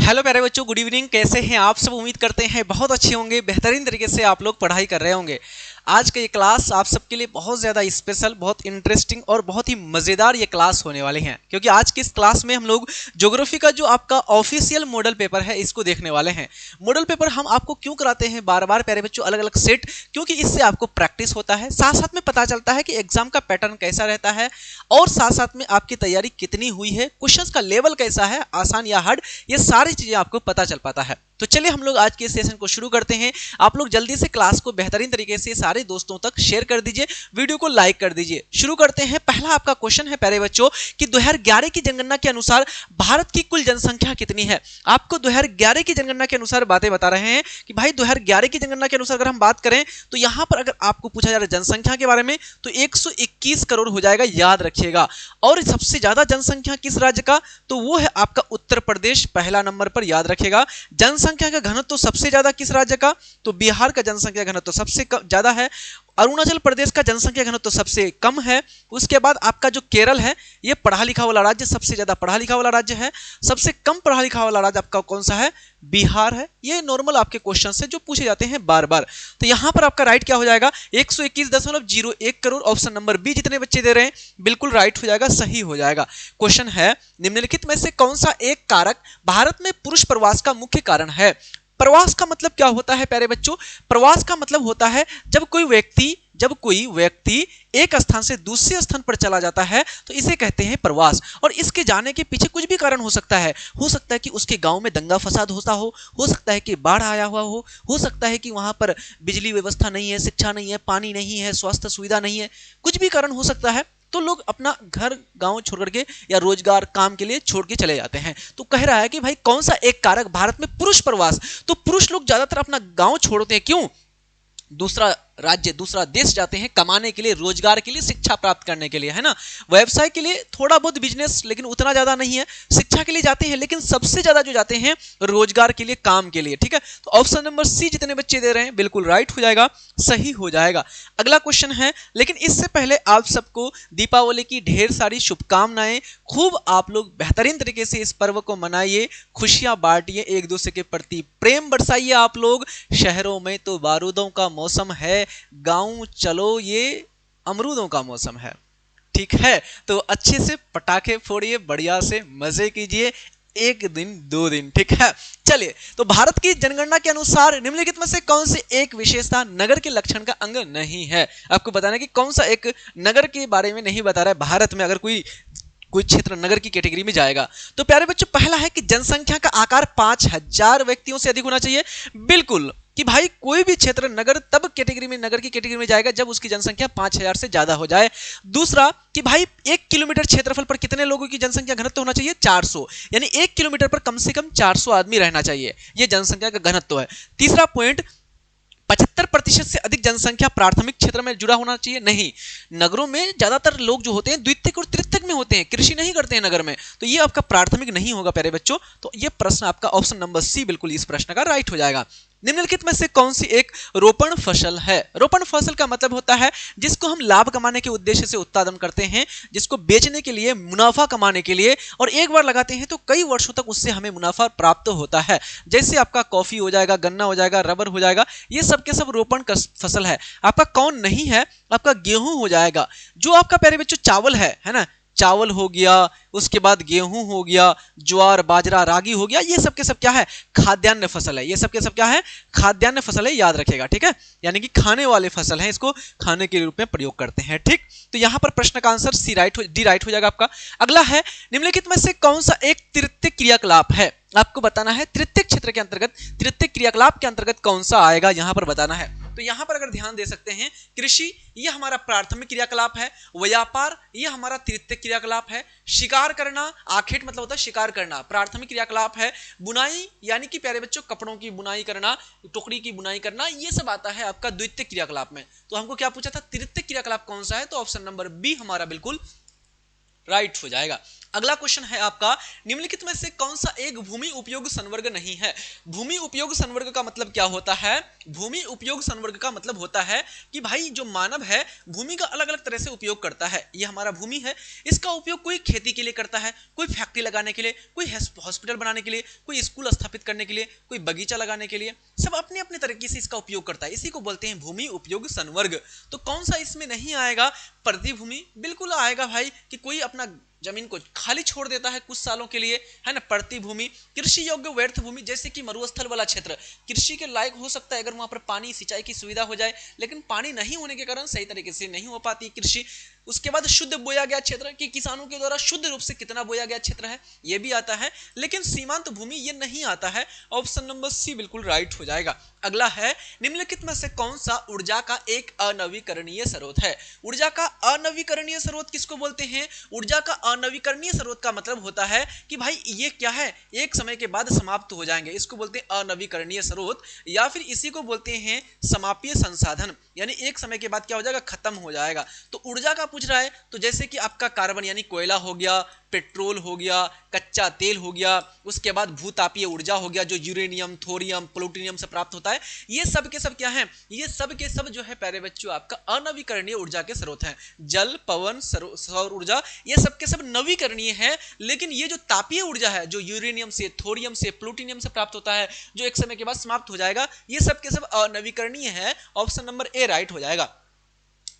Hello प्यारे बच्चों, good evening. कैसे हैं आप सब? उम्मीद करते हैं बहुत अच्छे होंगे, बेहतरीन तरीके से आप लोग पढ़ाई कर रहे होंगे। आज का ये क्लास आप सबके लिए बहुत ज़्यादा स्पेशल, बहुत इंटरेस्टिंग और बहुत ही मज़ेदार ये क्लास होने वाले हैं, क्योंकि आज की इस क्लास में हम लोग ज्योग्राफी का जो आपका ऑफिशियल मॉडल पेपर है इसको देखने वाले हैं। मॉडल पेपर हम आपको क्यों कराते हैं बार बार प्यारे बच्चों, अलग अलग सेट? क्योंकि इससे आपको प्रैक्टिस होता है, साथ साथ में पता चलता है कि एग्जाम का पैटर्न कैसा रहता है और साथ साथ में आपकी तैयारी कितनी हुई है, क्वेश्चंस का लेवल कैसा है, आसान या हार्ड, ये सारी चीजें आपको पता चल पाता है। तो चलिए हम लोग आज के सेशन को शुरू करते हैं। आप लोग जल्दी से क्लास को बेहतरीन तरीके से सारे दोस्तों तक शेयर कर दीजिए, वीडियो को लाइक कर दीजिए। शुरू करते हैं। पहला आपका क्वेश्चन है प्यारे बच्चों कि 2011 की जनगणना के अनुसार भारत की कुल जनसंख्या कितनी है। आपको 2011 की जनगणना के अनुसार बातें बता रहे हैं कि भाई 2011 की जनगणना के अनुसार अगर हम बात करें तो यहां पर अगर आपको पूछा जा रहा है जनसंख्या के बारे में तो 121 करोड़ हो जाएगा, याद रखिएगा। और सबसे ज्यादा जनसंख्या किस राज्य का? तो वो है आपका उत्तर प्रदेश, पहला नंबर पर, याद रखिएगा। जनसंख्या का घनत्व तो सबसे ज्यादा किस राज्य का? तो बिहार का जनसंख्या घनत्व तो सबसे ज्यादा है। अरुणाचल प्रदेश का जनसंख्या घनत्व तो सबसे कम है। उसके बाद आपका जो केरल है ये पढ़ा लिखा वाला राज्य, सबसे ज्यादा पढ़ा लिखा वाला राज्य है। सबसे कम पढ़ा लिखा वाला राज्य आपका कौन सा है? बिहार है। ये नॉर्मल आपके क्वेश्चन है जो पूछे जाते हैं बार बार। तो यहां पर आपका राइट क्या हो जाएगा? 121.01 करोड़। ऑप्शन नंबर बी जितने बच्चे दे रहे हैं बिल्कुल राइट हो जाएगा, सही हो जाएगा। क्वेश्चन है, निम्नलिखित में से कौन सा एक कारक भारत में पुरुष प्रवास का मुख्य कारण है? प्रवास का मतलब क्या होता है प्यारे बच्चों? प्रवास का मतलब होता है जब कोई व्यक्ति एक स्थान से दूसरे स्थान पर चला जाता है तो इसे कहते हैं प्रवास। और इसके जाने के पीछे कुछ भी कारण हो सकता है कि उसके गांव में दंगा फसाद होता हो सकता है कि बाढ़ आया हुआ हो सकता है कि वहां पर बिजली व्यवस्था नहीं है, शिक्षा नहीं है, पानी नहीं है, स्वास्थ्य सुविधा नहीं है, कुछ भी कारण हो सकता है। तो लोग अपना घर गांव छोड़ करके या रोजगार काम के लिए छोड़ के चले जाते हैं। तो कह रहा है कि भाई कौन सा एक कारक भारत में पुरुष प्रवास, तो पुरुष लोग ज्यादातर अपना गांव छोड़ते हैं, क्यों? दूसरा राज्य, दूसरा देश जाते हैं कमाने के लिए, रोजगार के लिए, शिक्षा प्राप्त करने के लिए, है ना। व्यवसाय के लिए थोड़ा बहुत बिजनेस, लेकिन उतना ज्यादा नहीं है। शिक्षा के लिए जाते हैं, लेकिन सबसे ज्यादा जो जाते हैं रोजगार के लिए, काम के लिए, ठीक है। तो ऑप्शन नंबर सी जितने बच्चे दे रहे हैं बिल्कुल राइट हो जाएगा, सही हो जाएगा। अगला क्वेश्चन है, लेकिन इससे पहले आप सबको दीपावली की ढेर सारी शुभकामनाएं। खूब आप लोग बेहतरीन तरीके से इस पर्व को मनाइए, खुशियां बांटिए, एक दूसरे के प्रति प्रेम बरसाइए। आप लोग, शहरों में तो बारूदों का मौसम है, गांव चलो ये अमरूदों का मौसम है, ठीक है। तो अच्छे से पटाखे फोड़िए, बढ़िया से मजे कीजिए, एक दिन दो दिन, ठीक है। चलिए, तो भारत की जनगणना के अनुसार निम्नलिखित में से कौन सी एक विशेषता नगर के लक्षण का अंग नहीं है? आपको बताना कि कौन सा एक नगर के बारे में नहीं बता रहा है भारत में, अगर कोई क्षेत्र नगर की कैटेगरी में जाएगा। तो प्यारे बच्चों, पहला है कि जनसंख्या का आकार 5000 व्यक्तियों से अधिक होना चाहिए। बिल्कुल कि भाई कोई भी क्षेत्र नगर तब कैटेगरी में, नगर की कैटेगरी में जाएगा जब उसकी जनसंख्या 5000 से ज्यादा हो जाए। दूसरा कि भाई 1 किलोमीटर क्षेत्रफल पर कितने लोगों की जनसंख्या घनत्व होना चाहिए? 400, यानी 1 किलोमीटर पर कम से कम 400 आदमी रहना चाहिए, यह जनसंख्या का घनत्व है। तीसरा पॉइंट, 75% से अधिक जनसंख्या प्राथमिक क्षेत्र में जुड़ा होना चाहिए। नहीं, नगरों में ज्यादातर लोग जो होते हैं द्वितीयक और तृतीयक में होते हैं, कृषि नहीं करते हैं नगर में, तो ये आपका प्राथमिक नहीं होगा प्यारे बच्चों। तो ये प्रश्न आपका ऑप्शन नंबर सी बिल्कुल इस प्रश्न का राइट हो जाएगा। निम्नलिखित में से कौन सी एक रोपण फसल है? रोपण फसल का मतलब होता है जिसको हम लाभ कमाने के उद्देश्य से उत्पादन करते हैं, जिसको बेचने के लिए, मुनाफा कमाने के लिए, और एक बार लगाते हैं तो कई वर्षों तक उससे हमें मुनाफा प्राप्त होता है। जैसे आपका कॉफी हो जाएगा, गन्ना हो जाएगा, रबर हो जाएगा, ये सब के सब रोपण फसल है। आपका कौन नहीं है? आपका गेहूं हो जाएगा। जो आपका प्यारे बच्चों चावल है ना, चावल हो गया, उसके बाद गेहूं हो गया, ज्वार बाजरा रागी हो गया, ये सब के सब क्या है? खाद्यान्न फसल है। ये सब के सब क्या है? खाद्यान्न फसल है, याद रखेगा, ठीक है। यानी कि खाने वाले फसल है, इसको खाने के रूप में प्रयोग करते हैं, ठीक। तो यहां पर प्रश्न का answer C right D right हो जाएगा आपका। अगला है, निम्नलिखित में से कौन सा एक तृतीयक क्रियाकलाप है? आपको बताना है तृतीयक क्षेत्र के अंतर्गत, तृतीयक क्रियाकलाप के अंतर्गत कौन सा आएगा, यहां पर बताना है। तो यहां पर अगर ध्यान दे सकते हैं, कृषि ये हमारा प्राथमिक क्रियाकलाप है, व्यापार ये हमारा तृतीयक क्रियाकलाप है, शिकार करना, आखेट मतलब होता है शिकार करना, प्राथमिक क्रियाकलाप है, बुनाई यानी कि प्यारे बच्चों कपड़ों की बुनाई करना, टुकड़ी की बुनाई करना, ये सब आता है आपका द्वितीयक क्रियाकलाप में। तो हमको क्या पूछा था? तृतीयक क्रियाकलाप कौन सा है? तो ऑप्शन नंबर बी हमारा बिल्कुल राइट हो जाएगा। अगला क्वेश्चन है आपका, निम्नलिखित में से कौन सा एक भूमि उपयोग संवर्ग नहीं है। भूमि उपयोग संवर्ग का मतलब क्या होता है? भूमि उपयोग संवर्ग का मतलब होता है कि भाई जो मानव है भूमि का अलग अलग तरह से उपयोग करता है। ये हमारा भूमि है, इसका उपयोग कोई खेती के लिए करता है, कोई फैक्ट्री लगाने के लिए, कोई हॉस्पिटल बनाने के लिए, कोई स्कूल स्थापित करने के लिए, कोई बगीचा लगाने के लिए, सब अपने अपने तरीके से इसका उपयोग करता है। इसी को बोलते हैं भूमि उपयोग संवर्ग। तो कौन सा इसमें नहीं आएगा? प्रतिभूमि बिल्कुल आएगा भाई, कि कोई अपना जमीन को खाली छोड़ देता है कुछ सालों के लिए, है ना, प्रतिभूमि। कृषि योग्य व्यर्थ भूमि, जैसे कि मरुस्थल वाला क्षेत्र कृषि के लायक हो सकता है अगर वहां पर पानी सिंचाई की सुविधा हो जाए, लेकिन पानी नहीं होने के कारण सही तरीके से नहीं हो पाती कृषि। उसके बाद शुद्ध बोया गया क्षेत्र, कि किसानों के द्वारा शुद्ध रूप से कितना बोया गया क्षेत्र है, ये भी आता है। लेकिन सीमांत भूमि ये नहीं आता है। ऑप्शन नंबर सी बिल्कुल राइट हो जाएगा। अगला है, निम्नलिखित में से कौन सा ऊर्जा का एक अनवीकरणीय स्रोत है। ऊर्जा का अनवीकरणीय स्रोत किसको बोलते हैं? ऊर्जा का अनवीकरणीय स्रोत का मतलब होता है कि भाई ये क्या है, एक समय के बाद समाप्त हो जाएंगे, इसको बोलते हैं अनवीकरणीय स्रोत, या फिर इसी को बोलते हैं समापीय संसाधन, यानी एक समय के बाद क्या हो जाएगा, खत्म हो जाएगा। तो ऊर्जा का पूछ रहा है, तो जैसे कि आपका कार्बन यानी कोयला हो गया, पेट्रोल हो गया, कच्चा तेल हो गया, उसके बाद भूतापीय ऊर्जा हो गया जो यूरेनियम, थोरियम, प्लूटोनियम से प्राप्त होता है, ये सब के सब क्या है, ये सब के सब जो है प्यारे बच्चों आपका अनवीकरणीय ऊर्जा के स्रोत हैं। जल, पवन, सौर ऊर्जा, ये सब के सब नवीकरणीय है। लेकिन ये जो तापीय ऊर्जा है जो यूरेनियम से, थोरियम से, प्लूटोनियम से प्राप्त होता है, जो एक समय के बाद समाप्त हो जाएगा, ये सब के सब अनवीकरणीय है। ऑप्शन नंबर ए राइट हो जाएगा।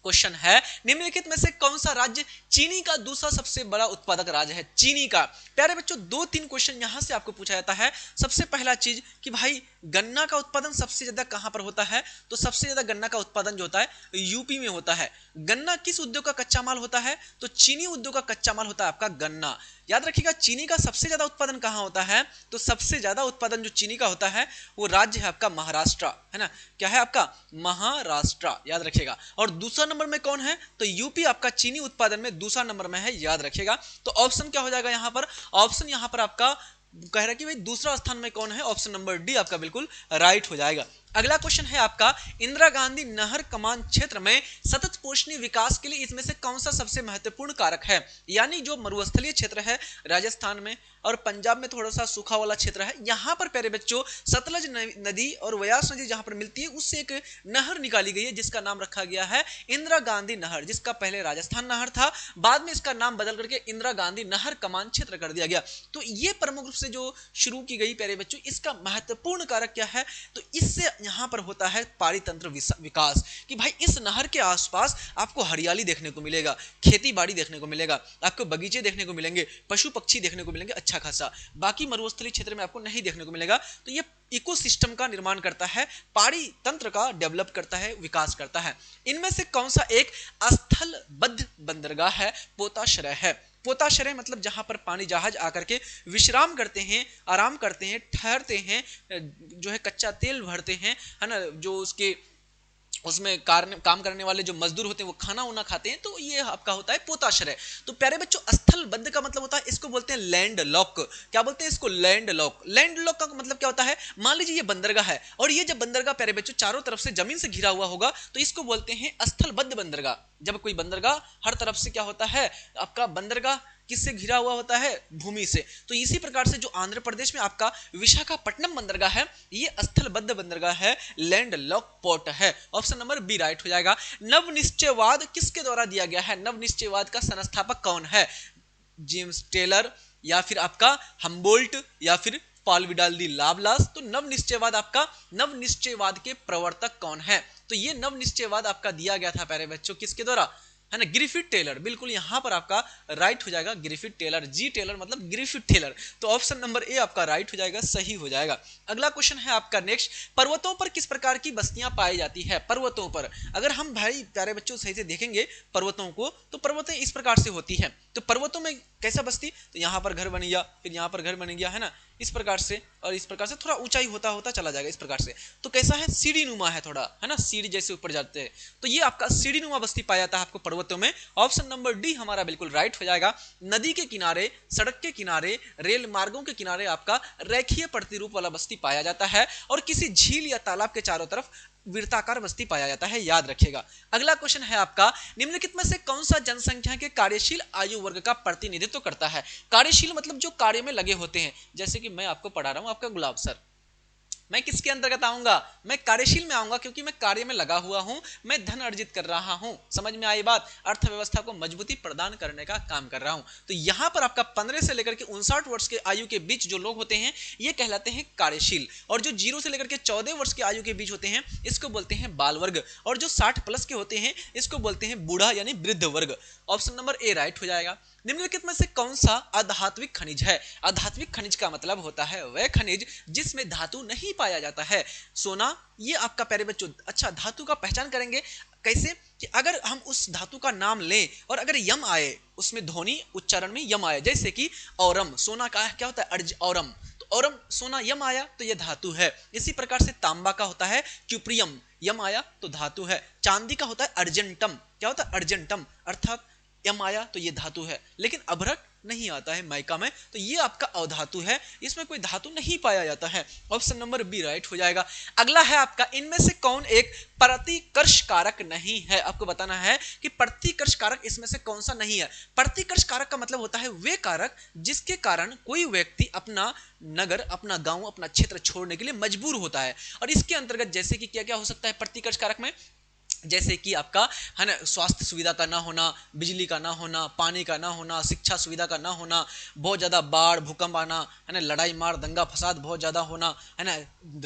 क्वेश्चन है, निम्नलिखित में से कौन सा राज्य चीनी का दूसरा सबसे बड़ा उत्पादक राज्य है? चीनी का। प्यारे बच्चों 2-3 क्वेश्चन यहां से आपको पूछा जाता है। सबसे पहला चीज कि भाई गन्ना का उत्पादन सबसे ज्यादा कहां पर होता है? तो सबसे ज्यादा गन्ना का उत्पादन जो होता है यूपी में होता है। गन्ना किस उद्योग का कच्चा माल होता है? तो चीनी उद्योग का कच्चा माल होता है आपका गन्ना। याद रखिएगा, चीनी का सबसे ज्यादा उत्पादन कहां होता है? तो सबसे ज्यादा उत्पादन जो चीनी का होता है वो राज्य है आपका महाराष्ट्र, है ना। क्या है आपका? महाराष्ट्र, याद रखिएगा। और दूसरा नंबर में कौन है? तो यूपी आपका चीनी उत्पादन में दूसरा नंबर में है, याद रखिएगा। तो ऑप्शन क्या हो जाएगा यहां पर? ऑप्शन यहां पर आपका कह रहा है कि भाई दूसरा स्थान में कौन है? ऑप्शन नंबर डी आपका बिल्कुल राइट हो जाएगा। अगला क्वेश्चन है आपका, इंदिरा गांधी नहर कमान क्षेत्र में सतत पोषणीय विकास के लिए इसमें से कौन सा सबसे महत्वपूर्ण कारक है? यानी जो मरुस्थलीय क्षेत्र है राजस्थान में और पंजाब में थोड़ा सा सूखा वाला क्षेत्र है, यहां पर प्यारे बच्चों सतलज नदी और व्यास नदी जहां पर मिलती है उससे एक नहर निकाली गई है जिसका नाम रखा गया है इंदिरा गांधी नहर, जिसका पहले राजस्थान नहर था, बाद में इसका नाम बदल करके इंदिरा गांधी नहर कमान क्षेत्र कर दिया गया। तो ये प्रमुख रूप से जो शुरू की गई प्यारे बच्चों, इसका महत्वपूर्ण कारक क्या है? तो इससे यहां पर होता है पारितंत्र विकास, कि भाई इस नहर के आसपास आपको हरियाली देखने को मिलेगा, खेती बाड़ी देखने को मिलेगा, आपको बगीचे देखने को मिलेंगे, पशु पक्षी देखने को मिलेंगे अच्छा खासा। बाकी मरुस्थलीय क्षेत्र में आपको नहीं देखने को मिलेगा। तो ये इकोसिस्टम का निर्माण करता है, पारी तंत्र का डेवलप करता है, विकास करता है। इनमें से कौन सा एक स्थलबद्ध बंदरगाह है? पोताश्रय है। पोताश्रय मतलब जहां पर पानी जहाज आकर के विश्राम करते हैं, आराम करते हैं, ठहरते हैं, जो है कच्चा तेल भरते हैं, है ना, जो उसके उसमें काम करने वाले जो मजदूर होते हैं वो खाना उना खाते हैं, तो ये आपका होता है पोताश्रय। तो प्यारे बच्चों स्थलबद्ध का मतलब होता है, इसको बोलते हैं लैंड लॉक। क्या बोलते हैं इसको? Land lock. लैंड लॉक का मतलब क्या होता है? मान लीजिए ये बंदरगाह है और ये जब बंदरगाह प्यारे बच्चों चारों तरफ से जमीन से घिरा हुआ होगा तो इसको बोलते हैं स्थलबद्ध बंदरगाह। जब कोई बंदरगाह हर तरफ से क्या होता है आपका बंदरगाह किससे घिरा हुआ होता है? भूमि से। तो इसी प्रकार से जो आंध्र प्रदेश में आपका विशाखापट्टनम बंदरगाह है ये स्थलबद्ध बंदरगाह है, लैंड लॉक पोर्ट है। ऑप्शन नंबर बी राइट हो जाएगा। नवनिश्चयवाद किसके द्वारा दिया गया है? नवनिश्चयवाद का संस्थापक कौन है? जेम्स टेलर, या फिर आपका हम्बोल्ट, या फिर पॉल विडाल दी लावलास। तो नवनिश्चयवाद आपका, नवनिश्चयवाद के प्रवर्तक कौन है? तो ये नवनिश्चयवाद आपका दिया गया था प्यारे बच्चों किसके द्वारा? है ना, ग्रिफिथ टेलर। बिल्कुल यहां पर आपका राइट हो जाएगा ग्रिफिथ टेलर। जी टेलर मतलब ग्रिफिथ टेलर। तो ऑप्शन नंबर ए आपका राइट हो जाएगा, सही हो जाएगा। अगला क्वेश्चन है आपका नेक्स्ट, पर्वतों पर किस प्रकार की बस्तियां पाई जाती है? पर्वतों पर अगर हम भाई प्यारे बच्चों सही से देखेंगे पर्वतों को, तो पर्वतें इस प्रकार से होती हैं। तो पर्वतों में कैसा बस्ती? तो यहां पर घर बन गया, फिर यहां पर घर बन गया, है ना, इस प्रकार से, और इस प्रकार से थोड़ा ऊंचाई होता होता चला जाएगा इस प्रकार से। तो कैसा है? सीढ़ी नुमा है थोड़ा, है ना, सीढ़ी जैसे ऊपर जाते हैं। तो ये आपका सीढ़ी नुमा बस्ती पाया जाता है आपको पर्वतों में। ऑप्शन नंबर डी हमारा बिल्कुल राइट हो जाएगा। नदी के किनारे, सड़क के किनारे, रेल मार्गों के किनारे आपका रेखीय प्रतिरूप वाला बस्ती पाया जाता है, और किसी झील या तालाब के चारों तरफ वृत्ताकार बस्ती पाया जाता है, याद रखिएगा। अगला क्वेश्चन है आपका, निम्नलिखित में से कौन सा जनसंख्या के कार्यशील आयु वर्ग का प्रतिनिधित्व करता है। कार्यशील मतलब जो कार्य में लगे होते हैं, जैसे कि मैं आपको पढ़ा रहा हूं आपका गुलाब सर, मैं किसके अंतर्गत आऊंगा, मैं कार्यशील में आऊंगा, क्योंकि मैं कार्य में लगा हुआ हूं, मैं धन अर्जित कर रहा हूं। समझ में आई बात, अर्थव्यवस्था को मजबूती प्रदान करने का काम कर रहा हूं। तो यहां पर आपका 15 से लेकर के 59 वर्ष के आयु के बीच जो लोग होते हैं ये कहलाते हैं कार्यशील, और जो 0 से लेकर के 14 वर्ष की आयु के बीच होते हैं इसको बोलते हैं बाल वर्ग, और जो 60 प्लस के होते हैं इसको बोलते हैं बूढ़ा यानी वृद्ध वर्ग। ऑप्शन नंबर ए राइट हो जाएगा। निम्नलिखित में से कौन सा आध्यात्मिक खनिज है। आध्यात्मिक खनिज का मतलब होता है वह खनिज जिसमें धातु नहीं पाया जाता है। सोना ये आपका प्यारे बच्चों, अच्छा धातु का पहचान करेंगे कैसे कि अगर हम उस धातु का नाम लें और अगर यम आए, उसमें ध्वनि उच्चारण में यम आए, जैसे कि औरम, सोना का क्या होता है औरम, तो औरम सोना यम आया तो यह धातु है। इसी प्रकार से तांबा का होता है क्यूप्रियम, यम आया तो धातु है। चांदी का होता है अर्जेंटम, क्या होता है अर्जेंटम, अर्थात यम आया तो ये धातु है, लेकिन अभ्रक नहीं आता है माइका में, तो ये आपका अधातु है, इसमें कोई धातु नहीं पाया जाता है। ऑप्शन नंबर बी राइट हो जाएगा। अगला है आपका, इनमें से कौन एक प्रतिकर्ष कारक नहीं है। आपको बताना है कि प्रतिकर्ष कारक इसमें से कौन सा नहीं है। प्रतिकर्ष कारक का मतलब होता है वे कारक जिसके कारण कोई व्यक्ति अपना नगर, अपना गांव, अपना क्षेत्र छोड़ने के लिए मजबूर होता है। और इसके अंतर्गत जैसे कि क्या क्या हो सकता है प्रतिकर्ष कारक में, जैसे कि आपका है ना स्वास्थ्य सुविधा का ना होना, बिजली का ना होना, पानी का ना होना, शिक्षा सुविधा का ना होना, बहुत ज़्यादा बाढ़ भूकंप आना, है ना लड़ाई मार दंगा फसाद बहुत ज़्यादा होना, है ना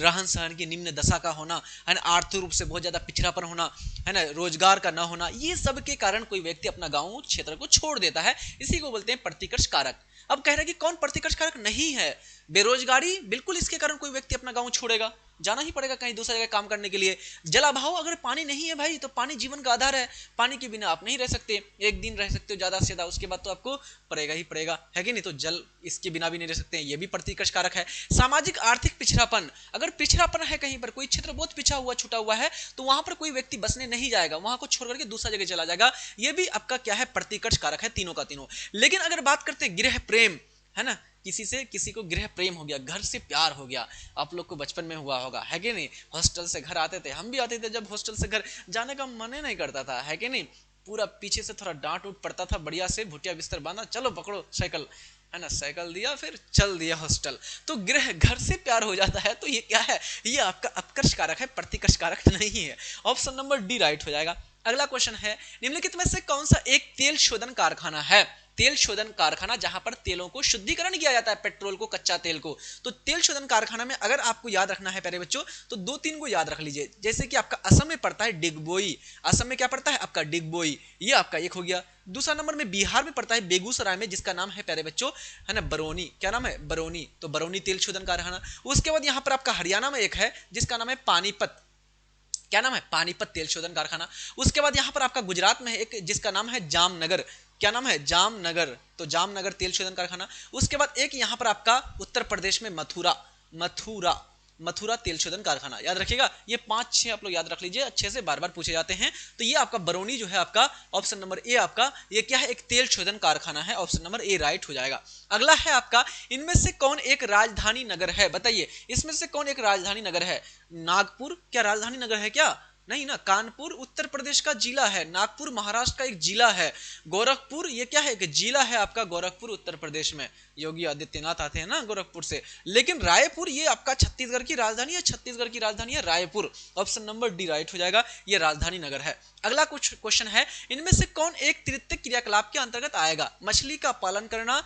रहन सहन की निम्न दशा का होना, है ना आर्थिक रूप से बहुत ज़्यादा पिछड़ापन होना, है ना रोजगार का ना होना, ये सब के कारण कोई व्यक्ति अपना गाँव क्षेत्र को छोड़ देता है, इसी को बोलते हैं प्रतिकर्ष कारक। अब कह रहे हैं कि कौन प्रतिकर्ष कारक नहीं है। बेरोजगारी, बिल्कुल इसके कारण कोई व्यक्ति अपना गांव छोड़ेगा, जाना ही पड़ेगा कहीं दूसरी जगह काम करने के लिए। जल अभाव, अगर पानी नहीं है भाई तो पानी जीवन का आधार है, पानी के बिना आप नहीं रह सकते, एक दिन रह सकते हो ज्यादा से ज्यादा, उसके बाद तो आपको पड़ेगा ही पड़ेगा, है कि नहीं। तो जल इसके बिना भी नहीं रह सकते हैं, ये भी प्रतिकर्ष कारक है। सामाजिक आर्थिक पिछड़ापन, अगर पिछड़ापन है कहीं पर, कोई क्षेत्र बहुत पिछड़ा हुआ छूटा हुआ है तो वहां पर कोई व्यक्ति बसने नहीं जाएगा, वहां को छोड़ करके दूसरा जगह चला जाएगा, ये भी आपका क्या है प्रतिकर्ष कारक है, तीनों का तीनों। लेकिन अगर बात करते हैं गृह प्रेम, है ना किसी से किसी को गृह प्रेम हो गया, घर से प्यार हो गया, आप लोग को बचपन में हुआ होगा, है कि नहीं। हॉस्टल से घर आते थे, हम भी आते थे, जब हॉस्टल से घर जाने का मन ही नहीं करता था, है कि नहीं, पूरा पीछे से थोड़ा डांट उठ पड़ता था, बढ़िया से भुटिया बिस्तर बांधा, चलो पकड़ो साइकिल, है ना साइकिल दिया, फिर चल दिया हॉस्टल। तो गृह घर से प्यार हो जाता है, तो ये क्या है, ये आपका अपकर्ष कारक है, प्रतिकर्ष कारक नहीं है। ऑप्शन नंबर डी राइट हो जाएगा। अगला क्वेश्चन है, निम्नलिखित में से कौन सा एक तेल शोधन कारखाना है। तेल शोधन कारखाना जहां पर तेलों को शुद्धिकरण किया जाता है, पेट्रोल को, कच्चा तेल को। तो तेल शोधन कारखाना में अगर आपको याद रखना है प्यारे बच्चों, तो 2-3 को याद रख लीजिए। जैसे कि आपका असम में पड़ता है डिगबोई, असम में क्या पड़ता है आपका डिगबोई, ये आपका एक हो गया। दूसरा नंबर में बिहार में पड़ता है बेगूसराय में, जिसका नाम है प्यारे बच्चों, है ना बरौनी, क्या नाम है बरौनी, तो बरौनी तेल शोधन कारखाना। उसके बाद यहाँ पर आपका हरियाणा में एक है जिसका नाम है पानीपत, क्या नाम है पानीपत तेल शोधन कारखाना। उसके बाद यहाँ पर आपका गुजरात में है एक जिसका नाम है जामनगर, क्या नाम है जामनगर, तो जामनगर तेल शोधन कारखाना। उसके बाद एक यहाँ पर आपका उत्तर प्रदेश में मथुरा तेल शोधन कारखाना, याद रखिएगा। ये 5-6 आप लोग याद रख लीजिए, अच्छे से बार बार पूछे जाते हैं। तो ये आपका बरौनी जो है आपका ऑप्शन नंबर ए, आपका ये क्या है एक तेल शोधन कारखाना है, ऑप्शन नंबर ए राइट हो जाएगा। अगला है आपका, इनमें से कौन एक राजधानी नगर है, बताइए इसमें से कौन एक राजधानी नगर है। नागपुर क्या राजधानी नगर है क्या, नहीं ना। कानपुर उत्तर प्रदेश का जिला है, नागपुर महाराष्ट्र का एक जिला है, गोरखपुर ये क्या है एक जिला है आपका, गोरखपुर उत्तर प्रदेश में, योगी आदित्यनाथ आते हैं ना गोरखपुर से। लेकिन रायपुर ये आपका छत्तीसगढ़ की राजधानी है, छत्तीसगढ़ की राजधानी है Raipur, option number D right हो जाएगा, ये राजधानी नगर है। अगला कुछ क्वेश्चन है, इनमें से कौन एक तृतीयक क्रियाकलाप के अंतर्गत आएगा। मछली का पालन करना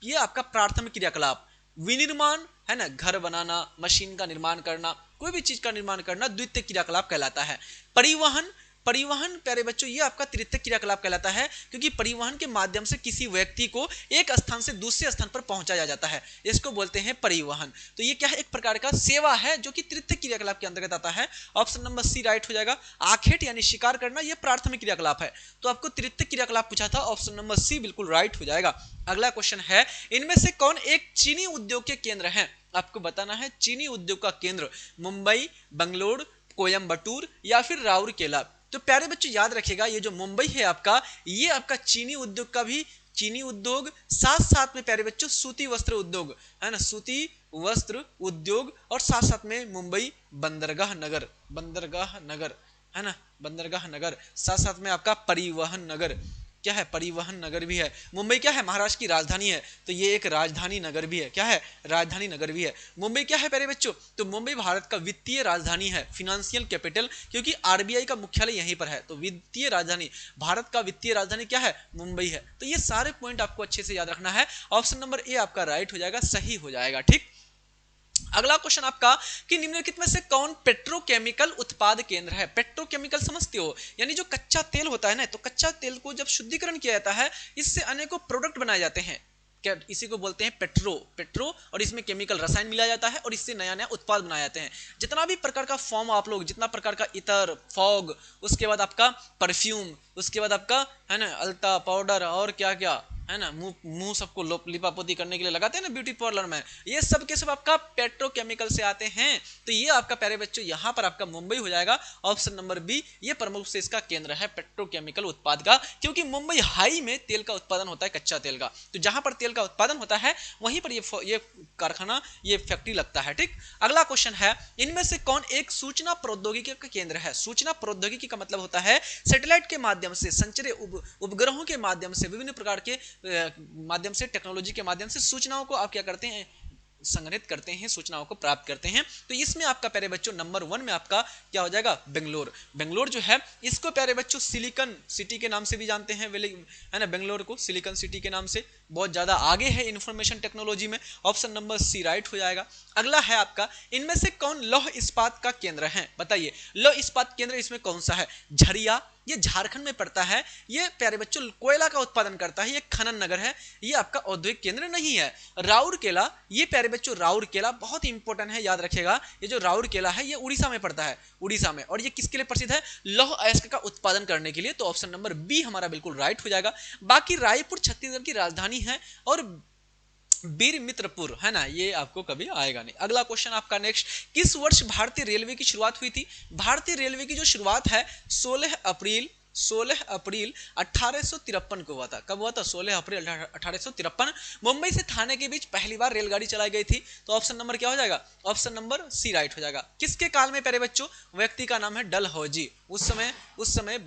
ये आपका प्राथमिक क्रियाकलाप, विनिर्माण है ना घर बनाना, मशीन का निर्माण करना, कोई भी चीज का निर्माण करना द्वितीयक क्रियाकलाप कहलाता है। परिवहन प्यारे बच्चों ये आपका तृतीयक क्रियाकलाप कहलाता है, क्योंकि परिवहन के माध्यम से किसी व्यक्ति को एक स्थान से दूसरे स्थान पर पहुंचाया जाता है, इसको बोलते हैं परिवहन। तो ये क्या है एक प्रकार का सेवा है जो कि तृतीयक क्रियाकलाप के अंतर्गत आता है, ऑप्शन नंबर सी राइट हो जाएगा। आखेट यानी शिकार करना ये प्राथमिक क्रियाकलाप है, तो आपको तृतीयक क्रियाकलाप पूछा था, ऑप्शन नंबर सी बिल्कुल राइट हो जाएगा। अगला क्वेश्चन है, इनमें से कौन एक चीनी उद्योग के केंद्र है। आपको बताना है चीनी उद्योग का केंद्र मुंबई, बंगलोर, कोयम्बटूर या फिर राउरकेला। तो प्यारे बच्चों याद रखिएगा, ये जो मुंबई है आपका, ये आपका चीनी उद्योग का भी चीनी उद्योग, साथ साथ में प्यारे बच्चों सूती वस्त्र उद्योग, है ना, सूती वस्त्र उद्योग, और साथ साथ में मुंबई बंदरगाह नगर, बंदरगाह नगर, है ना, बंदरगाह नगर, साथ साथ में आपका परिवहन नगर, क्या है, परिवहन नगर भी है। मुंबई क्या है, महाराष्ट्र की राजधानी है, तो ये एक राजधानी नगर भी है, क्या है, राजधानी नगर भी है। मुंबई क्या है प्यारे बच्चों, तो मुंबई भारत का वित्तीय राजधानी है, फिनेंशियल कैपिटल, क्योंकि आरबीआई का मुख्यालय यहीं पर है, तो वित्तीय राजधानी, भारत का वित्तीय राजधानी क्या है, मुंबई है। तो ये सारे पॉइंट आपको अच्छे से याद रखना है। ऑप्शन नंबर ए आपका राइट हो जाएगा, सही हो जाएगा, ठीक। अगला क्वेश्चन आपका कि निम्नलिखित में से कौन पेट्रोकेमिकल उत्पाद केंद्र है। पेट्रोकेमिकल समझते हो, यानी जो कच्चा तेल होता है ना, तो कच्चा तेल को जब शुद्धिकरण किया जाता है, इससे अनेकों प्रोडक्ट बनाए जाते हैं, क्या इसी को बोलते हैं पेट्रो, और इसमें केमिकल रसायन मिलाया जाता है और इससे नया नया उत्पाद बनाए जाते हैं। जितना भी प्रकार का फॉर्म आप लोग, जितना प्रकार का इतर, फॉग, उसके बाद आपका परफ्यूम, उसके बाद आपका है ना अल्ता पाउडर, और क्या क्या है ना, मुंह सबको लिपापोती करने के लिए लगाते हैं ना ब्यूटी पार्लर में, ये सब के सब आपका पेट्रोकेमिकल से आते हैं। तो ये आपका प्यारे बच्चों यहाँ पर आपका मुंबई हो जाएगा, ऑप्शन नंबर बी, ये प्रमुख से इसका केंद्र है पेट्रोकेमिकल उत्पाद का, क्योंकि मुंबई हाई में तेल का उत्पादन होता है, कच्चा तेल का, तो जहां पर तेल का उत्पादन होता है वहीं पर ये कारखाना, ये फैक्ट्री लगता है, ठीक। अगला क्वेश्चन है, इनमें से कौन एक सूचना प्रौद्योगिकी का केंद्र है। सूचना प्रौद्योगिकी का मतलब होता है सैटेलाइट के माध्यम से, संचरे उपग्रहों के माध्यम से, विभिन्न प्रकार के माध्यम से, टेक्नोलॉजी के माध्यम से सूचनाओं को आप क्या करते हैं, संग्रहित करते हैं, सूचनाओं को प्राप्त करते हैं। तो इसमें आपका प्यारे बच्चों नंबर 1 में आपका क्या हो जाएगा, बेंगलोर। बेंगलोर जो है इसको प्यारे बच्चों सिलिकन सिटी के नाम से भी जानते हैं, है ना, बेंगलोर को सिलिकन सिटी के नाम से, बहुत ज्यादा आगे है इंफॉर्मेशन टेक्नोलॉजी में, ऑप्शन नंबर सी राइट हो जाएगा। अगला है आपका, इनमें से कौन लौह इस्पात का केंद्र है, बताइए लौह इस्पात केंद्र इसमें कौन सा है। झरिया, ये झारखंड में पड़ता है, ये प्यारे बच्चों कोयला का उत्पादन करता है, ये खनन नगर है, ये आपका औद्योगिक केंद्र नहीं है। राउरकेला, ये प्यारे बच्चों राउरकेला बहुत इंपॉर्टेंट है, याद रखिएगा, ये जो राउरकेला है ये उड़ीसा में पड़ता है, उड़ीसा में, और ये किसके लिए प्रसिद्ध है, लौह अयस्क का उत्पादन करने के लिए, तो ऑप्शन नंबर बी हमारा बिल्कुल राइट हो जाएगा। बाकी रायपुर छत्तीसगढ़ की राजधानी है, और बीर मित्रपुर, है ना, ये आपको कभी आएगा नहीं। अगला क्वेश्चन आपका नेक्स्ट, किस वर्ष भारतीय रेलवे की शुरुआत हुई थी। भारतीय रेलवे की जो शुरुआत है 16 अप्रैल 1853 को हुआ था। कब हुआ था, 16 अप्रैल 1853। मुंबई से थाने के बीच पहली बार रेलगाड़ी चलाई गई थी, तो ऑप्शन नंबर क्या हो जाएगा, ऑप्शन नंबर सी राइट हो जाएगा। किसके काल में प्यारे बच्चों, व्यक्ति का नाम है डलहौजी। उस समय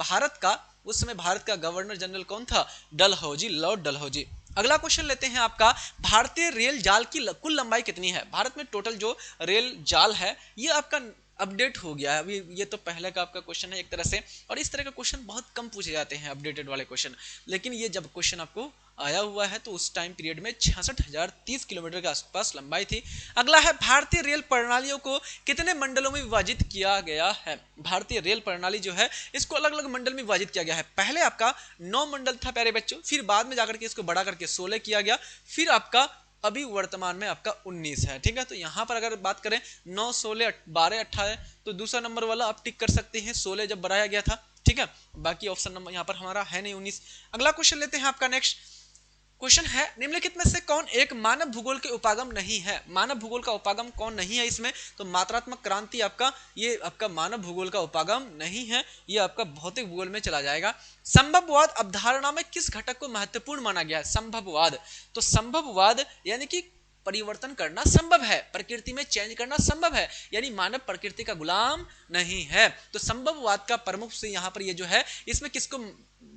भारत का गवर्नर जनरल कौन था, डलहौजी, लॉर्ड डलहौजी। अगला क्वेश्चन लेते हैं आपका, भारतीय रेल जाल की कुल लंबाई कितनी है। भारत में टोटल जो रेल जाल है ये आपका अपडेट हो गया है अभी, ये तो पहले का आपका क्वेश्चन है एक तरह से, और इस तरह का क्वेश्चन बहुत कम पूछे जाते हैं अपडेटेड वाले क्वेश्चन, लेकिन ये जब क्वेश्चन आपको आया हुआ है तो उस टाइम पीरियड में 66,030 किलोमीटर के आसपास लंबाई थी। अगला है, भारतीय रेल प्रणालियों को कितने मंडलों में विभाजित किया गया है। भारतीय रेल प्रणाली जो है इसको अलग अलग मंडल में विभाजित किया गया है। पहले आपका 9 मंडल था प्यारे बच्चों, फिर बाद में जाकर के इसको बढ़ा करके 16 किया गया, फिर आपका अभी वर्तमान में आपका 19 है, ठीक है। तो यहाँ पर अगर बात करें 9, 16, 12, 18, तो दूसरा नंबर वाला आप टिक कर सकते हैं, 16 जब बढ़ाया गया था, ठीक है। बाकी ऑप्शन नंबर यहाँ पर हमारा है नहीं 19। अगला क्वेश्चन लेते हैं आपका नेक्स्ट क्वेश्चन है, निम्नलिखित में से कौन एक मानव भूगोल के उपागम नहीं है। मानव भूगोल का उपागम कौन नहीं है इसमें, तो मात्रात्मक क्रांति आपका, ये आपका मानव भूगोल का उपागम नहीं है, ये आपका भौतिक भूगोल में चला जाएगा। संभववाद अवधारणा में किस घटक को महत्वपूर्ण माना गया है। संभववाद, तो संभववाद यानी कि परिवर्तन करना संभव है, प्रकृति में चेंज करना संभव है, यानी मानव प्रकृति का गुलाम नहीं है। तो संभववाद का प्रमुख से यहाँ पर ये जो है इसमें किसको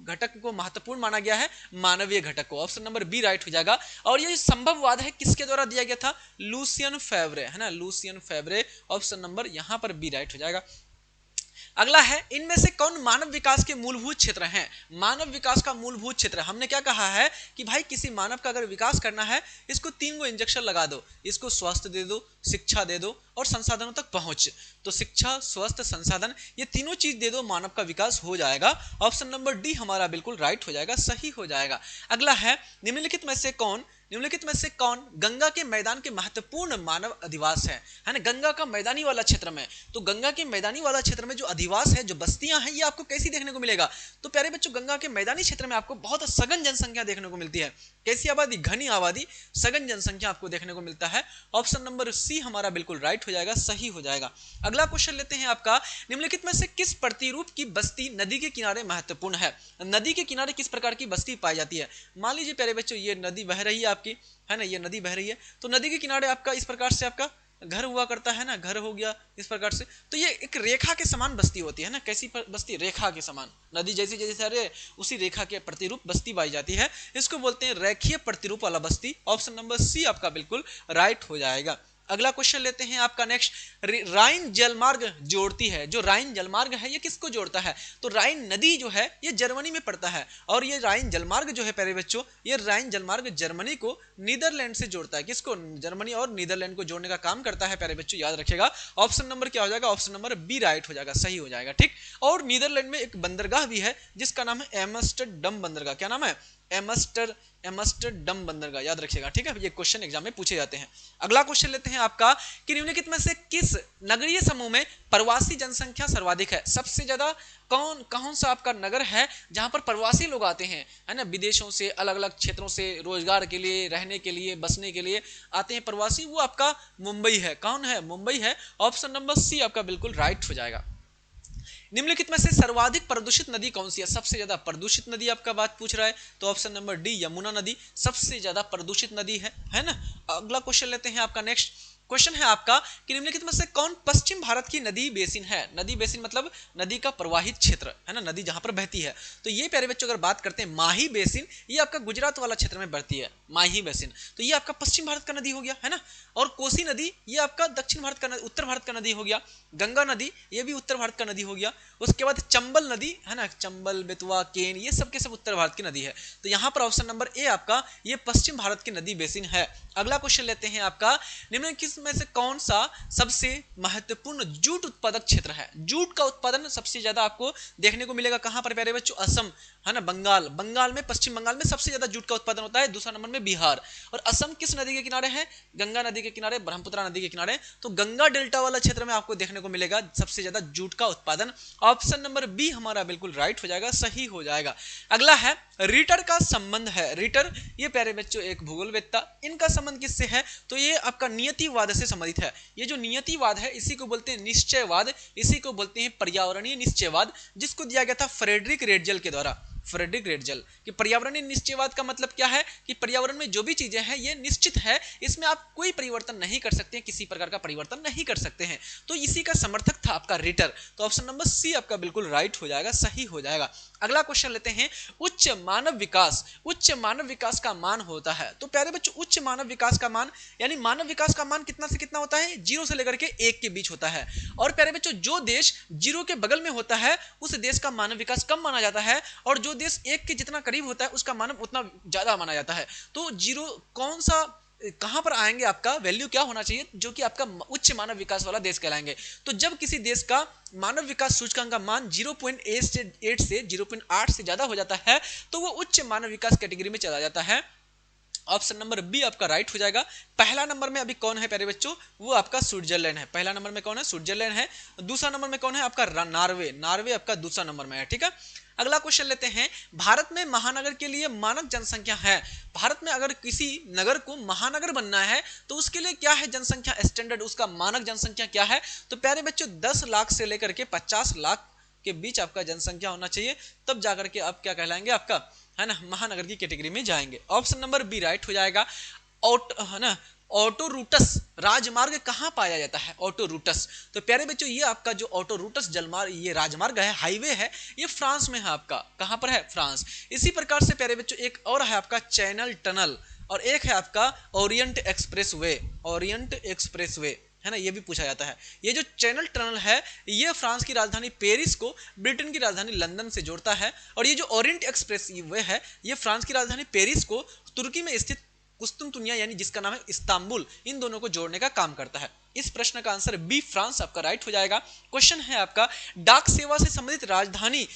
घटक को महत्वपूर्ण माना गया है, मानवीय घटक को, ऑप्शन नंबर बी राइट हो जाएगा। और ये संभववाद है किसके द्वारा दिया गया था, लुसियन फेवरे, है ना, लुसियन फेवरे, ऑप्शन नंबर यहाँ पर बी राइट हो जाएगा। अगला है, इनमें से कौन मानव विकास के मूलभूत क्षेत्र हैं। मानव विकास का मूलभूत क्षेत्र, हमने क्या कहा है कि भाई किसी मानव का अगर विकास करना है इसको 3 गो इंजेक्शन लगा दो, इसको स्वास्थ्य दे दो, शिक्षा दे दो और संसाधनों तक पहुंच। तो शिक्षा, स्वास्थ्य, संसाधन, ये तीनों चीज दे दो, मानव का विकास हो जाएगा। ऑप्शन नंबर डी हमारा बिल्कुल राइट हो जाएगा, सही हो जाएगा। अगला है, निम्नलिखित में से कौन निम्नलिखित में से कौन गंगा के मैदान के महत्वपूर्ण मानव अधिवास है ना। गंगा का मैदानी वाला क्षेत्र में, तो गंगा के मैदानी वाला क्षेत्र में जो अधिवास है, जो बस्तियां हैं, ये आपको कैसी देखने को मिलेगा। तो प्यारे बच्चों, गंगा के मैदानी क्षेत्र में आपको बहुत सघन जनसंख्या देखने को मिलती है। कैसी आबादी, घनी आबादी, सघन जनसंख्या आपको देखने को मिलता है। ऑप्शन नंबर सी हमारा बिल्कुल राइट हो जाएगा, सही हो जाएगा। अगला क्वेश्चन लेते हैं आपका, निम्नलिखित में से किस प्रतिरूप की बस्ती नदी के किनारे महत्वपूर्ण है। नदी के किनारे किस प्रकार की बस्ती पाई जाती है। मान लीजिए प्यारे बच्चों, ये नदी बह रही है आपकी, है ना, ये नदी बह रही है, तो नदी के किनारे आपका इस प्रकार से आपका घर हुआ करता है ना, घर हो गया इस प्रकार से। तो ये एक रेखा के समान बस्ती होती है ना। कैसी बस्ती, रेखा के समान, नदी जैसी जैसे अरे उसी रेखा के प्रतिरूप बस्ती पाई जाती है, इसको बोलते हैं रेखीय प्रतिरूप वाला बस्ती। ऑप्शन नंबर सी आपका बिल्कुल राइट हो जाएगा। अगला क्वेश्चन लेते हैं आपका नेक्स्ट, राइन जलमार्ग जोड़ती है, जो राइन जलमार्ग है ये किसको जोड़ता है। तो राइन नदी जो है ये जर्मनी में पड़ता है, और ये राइन जलमार्ग जो है प्यारे बच्चों, ये राइन जलमार्ग जर्मनी को नीदरलैंड से जोड़ता है। किसको, जर्मनी और नीदरलैंड को जोड़ने का काम करता है प्यारे बच्चों, याद रखिएगा। ऑप्शन नंबर क्या हो जाएगा, ऑप्शन नंबर बी राइट हो जाएगा, सही हो जाएगा, ठीक। और नीदरलैंड में एक बंदरगाह भी है जिसका नाम है एम्स्टरडम बंदरगाह। क्या नाम है, एम्स्टरडम बंदरगाह, याद रखिएगा, ठीक है। ये क्वेश्चन एग्जाम में पूछे जाते हैं। अगला क्वेश्चन लेते हैं आपका, कि निम्नलिखित में से किस नगरीय समूह में प्रवासी जनसंख्या सर्वाधिक है। सबसे ज्यादा कौन सा आपका नगर है जहां पर प्रवासी लोग आते हैं, है ना, विदेशों से, अलग अलग क्षेत्रों से रोजगार के लिए, रहने के लिए, बसने के लिए आते हैं प्रवासी, वो आपका मुंबई है। कौन है, मुंबई है। ऑप्शन नंबर सी आपका बिल्कुल राइट हो जाएगा। निम्नलिखित में से सर्वाधिक प्रदूषित नदी कौन सी है। सबसे ज्यादा प्रदूषित नदी आपका बात पूछ रहा है, तो ऑप्शन नंबर डी यमुना नदी सबसे ज्यादा प्रदूषित नदी है ना। अगला क्वेश्चन लेते हैं आपका नेक्स्ट क्वेश्चन है आपका, कि निम्नलिखित में से कौन पश्चिम भारत की नदी बेसिन है। नदी बेसिन मतलब नदी का प्रवाहित क्षेत्र, है ना, नदी जहां पर बहती है। तो ये प्यारे बच्चों अगर बात करते हैं माही बेसिन, ये आपका गुजरात वाला क्षेत्र में बहती है, माही बेसिन, तो ये आपका पश्चिम भारत का नदी हो गया, है ना। और कोसी नदी ये आपका दक्षिण भारत का, उत्तर भारत का नदी हो गया। गंगा नदी ये भी उत्तर भारत का नदी हो गया। उसके बाद चंबल नदी, है ना, चंबल, बेतवा, केन, ये सब के सब उत्तर भारत की नदी है। तो यहाँ पर ऑप्शन नंबर ए आपका ये पश्चिम भारत की नदी बेसिन है। अगला क्वेश्चन लेते हैं आपका, निम्नलिखित में से कौन सा सबसे महत्वपूर्ण जूट उत्पादक क्षेत्र है। जूट का उत्पादन सबसे ज्यादा आपको देखने को मिलेगा कहां पर प्यारे बच्चों, असम, है ना, बंगाल में, पश्चिम बंगाल में सबसे ज्यादा जूट का उत्पादन होता है। दूसरा नंबर में बिहार। और असम किस नदी के किनारे है, गंगा नदी के किनारे, ब्रह्मपुत्र नदी के किनारे। तो गंगा डेल्टा वाला क्षेत्र में आपको देखने को मिलेगा सबसे ज्यादा जूट का उत्पादन। ऑप्शन नंबर बी हमारा बिल्कुल राइट हो जाएगा, सही हो जाएगा। अगला है रीटर का संबंध है। रीटर ये प्यारे बच्चों एक भूगोलवेत्ता, इनका संबंध किससे है, तो ये आपका नियतिवाद से संबंधित है। ये जो नियतिवाद है इसी को बोलते हैं निश्चयवाद, इसी को बोलते हैं पर्यावरणीय निश्चयवाद, जिसको दिया गया था फ्रेडरिक रेटजल के द्वारा। फ्रेडरिक रेटजल कि पर्यावरणीय निश्चयवाद का मतलब क्या है, कि पर्यावरण में जो भी चीजें हैं ये निश्चित है, इसमें आप कोई परिवर्तन नहीं कर सकते हैं, किसी प्रकार का परिवर्तन नहीं कर सकते हैं। तो इसी का समर्थक था आपका रीटर। तो ऑप्शन नंबर सी आपका बिल्कुल राइट हो जाएगा, सही हो जाएगा। अगला क्वेश्चन लेते हैं, उच्च मानव विकास, उच्च मानव विकास का मान होता है। तो प्यारे बच्चों उच्च मानव विकास का मान, यानी मानव विकास का मान कितना से कितना होता है, 0 से लेकर के 1 के बीच होता है। और प्यारे बच्चों जो देश 0 के बगल में होता है उस देश का मानव विकास कम माना जाता है, और जो देश 1 के जितना करीब होता है उसका मानव उतना ज्यादा माना जाता है। तो 0 कौन सा, कहां पर आएंगे, आपका वैल्यू क्या होना चाहिए जो कि आपका उच्च मानव विकास वाला देश कहलाएंगे। तो जब किसी देश का मानव विकास सूचकांक का मान 0.8 से 0.8 से ज्यादा हो जाता है तो वो उच्च मानव विकास कैटेगरी में चला जाता है। ऑप्शन नंबर बी आपका राइट हो जाएगा। पहला नंबर में अभी कौन है प्यारे बच्चों, वो आपका स्विट्जरलैंड है। पहला नंबर में कौन है, स्विट्जरलैंड है। दूसरा नंबर में कौन है आपका, नॉर्वे। नॉर्वे आपका दूसरा नंबर में है, ठीक है। अगला क्वेश्चन लेते हैं, भारत में महानगर के लिए मानक जनसंख्या है। भारत में अगर किसी नगर को महानगर बनना है तो उसके लिए क्या है जनसंख्या स्टैंडर्ड, उसका मानक जनसंख्या क्या है। तो प्यारे बच्चों 10 लाख से लेकर के 50 लाख के बीच आपका जनसंख्या होना चाहिए, तब जाकर के आप क्या कहलाएंगे, आपका, है ना, महानगर की कैटेगरी में जाएंगे। ऑप्शन नंबर बी राइट हो जाएगा। है ना, ऑटोरूटस राजमार्ग कहां पाया जाता है, ऑटोरूटस। तो प्यारे बच्चों ये आपका जो ऑटोरूटस जलमार्ग, ये राजमार्ग है, हाईवे है, ये फ्रांस में है आपका। कहां पर है, फ्रांस। इसी प्रकार से प्यारे बच्चों एक और है आपका चैनल टनल, और एक है आपका Orient express way. Orient express way, है ना, ये भी पूछा जाता है। ये जो चैनल टनल है ये फ्रांस की राजधानी पेरिस को ब्रिटेन की राजधानी लंदन से जोड़ता है, और ये जो ओरिएंट एक्सप्रेस वे है ये फ्रांस की राजधानी पेरिस को तुर्की में स्थित कुस्तुनतुनिया यानी जिसका नाम है इस्तांबुल, इन दोनों को जोड़ने का काम करता है। इस प्रश्न का आंसर बी फ्रांस आपका राइट हो जाएगा। क्वेश्चन है आपका, डाक सेवा से संबंधित राजधानी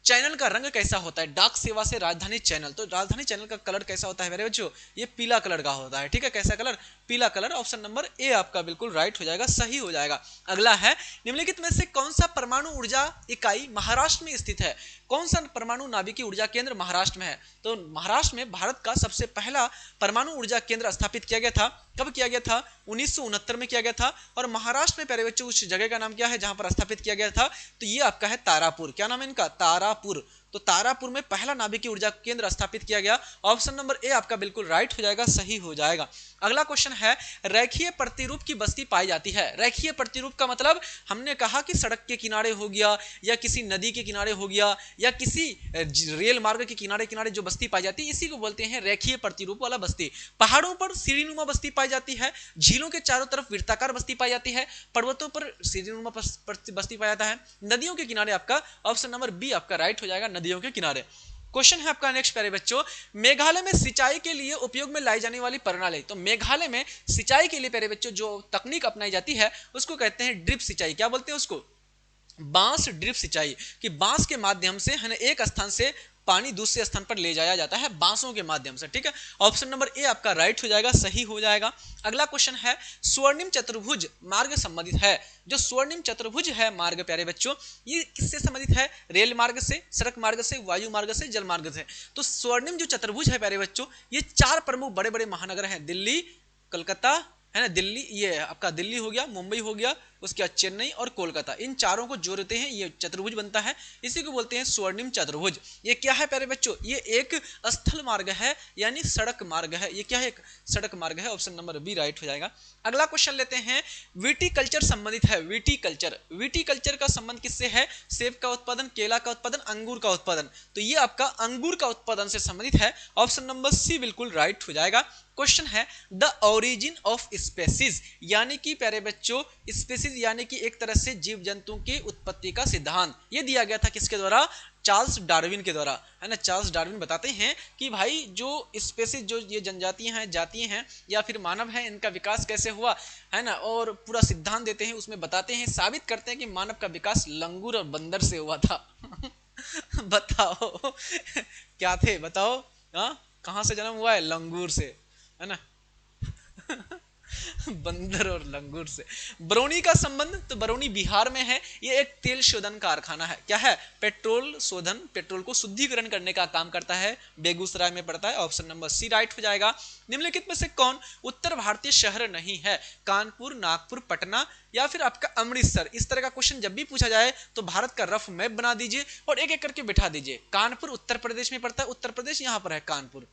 चैनल का रंग कैसा होता है? डाक सेवा से राजधानी चैनल, तो राजधानी चैनल का कलर कैसा होता है मेरे बच्चों? ये पीला कलर का होता है, ठीक है। कैसा कलर? पीला कलर। ऑप्शन नंबर ए आपका बिल्कुल राइट हो जाएगा, सही हो जाएगा। अगला है, निम्नलिखित में से कौन सा परमाणु ऊर्जा इकाई महाराष्ट्र में स्थित है? कौन सा परमाणु नाभिकीय ऊर्जा केंद्र महाराष्ट्र में है? तो महाराष्ट्र में भारत का सबसे पहला परमाणु ऊर्जा केंद्र स्थापित किया गया था। कब किया गया था? 1969 में किया गया था। और महाराष्ट्र में प्यारे बच्चों उस जगह का नाम क्या है जहां पर स्थापित किया गया था? तो ये आपका है तारापुर। क्या नाम है इनका? तारापुर। तो तारापुर में पहला नाभिकीय ऊर्जा केंद्र स्थापित किया गया। ऑप्शन नंबर ए आपका बिल्कुल राइट हो जाएगा, सही हो जाएगा। अगला क्वेश्चन है, रेखीय प्रतिरूप की बस्ती पाई जाती है। रेखीय प्रतिरूप का मतलब हमने कहा कि सड़क के किनारे हो गया, या किसी नदी के किनारे हो गया, या किसी रेल मार्ग के किनारे किनारे जो बस्ती पाई जाती है, इसी को बोलते हैं रेखीय प्रतिरूप वाला बस्ती। पहाड़ों पर सीढ़ीनुमा बस्ती पाई जाती है, झीलों के चारों तरफ वृत्ताकार बस्ती पाई जाती है, पर्वतों पर सीढ़ीनुमा बस्ती पाया जाता है, नदियों के किनारे आपका ऑप्शन नंबर बी आपका राइट हो जाएगा, नदियों के किनारे। क्वेश्चन है आपका नेक्स्ट प्यारे बच्चों, मेघालय में सिंचाई के लिए उपयोग में लाई जाने वाली प्रणाली। तो मेघालय में सिंचाई के लिए प्यारे बच्चों जो तकनीक अपनाई जाती है उसको कहते हैं ड्रिप सिंचाई। क्या बोलते हैं उसको? बांस ड्रिप सिंचाई। कि बांस के माध्यम से है एक स्थान से पानी दूसरे स्थान पर ले जाया जाता है बांसों के माध्यम से, ठीक है। ऑप्शन नंबर ए आपका राइट हो जाएगा, सही हो जाएगा। अगला क्वेश्चन है, स्वर्णिम चतुर्भुज मार्ग संबंधित है। जो स्वर्णिम चतुर्भुज है मार्ग प्यारे बच्चों, ये किससे संबंधित है? रेल मार्ग से, सड़क मार्ग से, वायु मार्ग से, जल मार्ग से। तो स्वर्णिम जो चतुर्भुज है प्यारे बच्चों, ये 4 प्रमुख बड़े बड़े महानगर हैं, दिल्ली, कलकत्ता, है ना, दिल्ली, ये आपका दिल्ली हो गया, मुंबई हो गया, उसके बाद चेन्नई और कोलकाता, इन चारों को जोड़ते हैं ये चतुर्भुज बनता है। इसी को बोलते हैं स्वर्णिम चतुर्भुज। ये क्या है प्यारे बच्चों? ये एक स्थल मार्ग है, यानी सड़क मार्ग है। ये क्या है? एक सड़क मार्ग है। ऑप्शन नंबर बी राइट हो जाएगा। अगला क्वेश्चन लेते हैं, विटीकल्चर संबंधित है। विटीकल्चर, विटीकल्चर का संबंध किससे है? सेब का उत्पादन, केला का उत्पादन, अंगूर का उत्पादन। तो ये आपका अंगूर का उत्पादन से संबंधित है। ऑप्शन नंबर सी बिल्कुल राइट हो जाएगा। क्वेश्चन है, द ओरिजिन ऑफ स्पेसीज, यानी कि प्यारे बच्चों स्पेसीज यानी कि एक तरह से जीव जंतु की उत्पत्ति का सिद्धांत, ये दिया गया था किसके द्वारा? चार्ल्स डार्विन के द्वारा, है ना। चार्ल्स डार्विन बताते हैं कि भाई जो स्पेसीज, जो ये जनजातियां हैं, जातियां हैं या फिर मानव हैं, इनका विकास कैसे हुआ, है ना, और पूरा सिद्धांत देते हैं, उसमें बताते हैं, साबित करते हैं कि मानव का विकास लंगूर और बंदर से हुआ था। बताओ क्या थे? बताओ। हाँ, कहाँ से जन्म हुआ है? लंगूर से, है ना। बंदर और लंगूर से। बरौनी का संबंध, तो बरौनी बिहार में है। ये एक तेल शोधन कारखाना है। क्या है? पेट्रोल शोधन, पेट्रोल को शुद्धिकरण करने का काम करता है। बेगूसराय में पड़ता है। ऑप्शन नंबर सी राइट हो जाएगा। निम्नलिखित में से कौन उत्तर भारतीय शहर नहीं है? कानपुर, नागपुर, पटना या फिर आपका अमृतसर। इस तरह का क्वेश्चन जब भी पूछा जाए तो भारत का रफ मैप बना दीजिए और एक एक करके बिठा दीजिए। कानपुर उत्तर प्रदेश में पड़ता है, उत्तर प्रदेश यहां पर है कानपुर।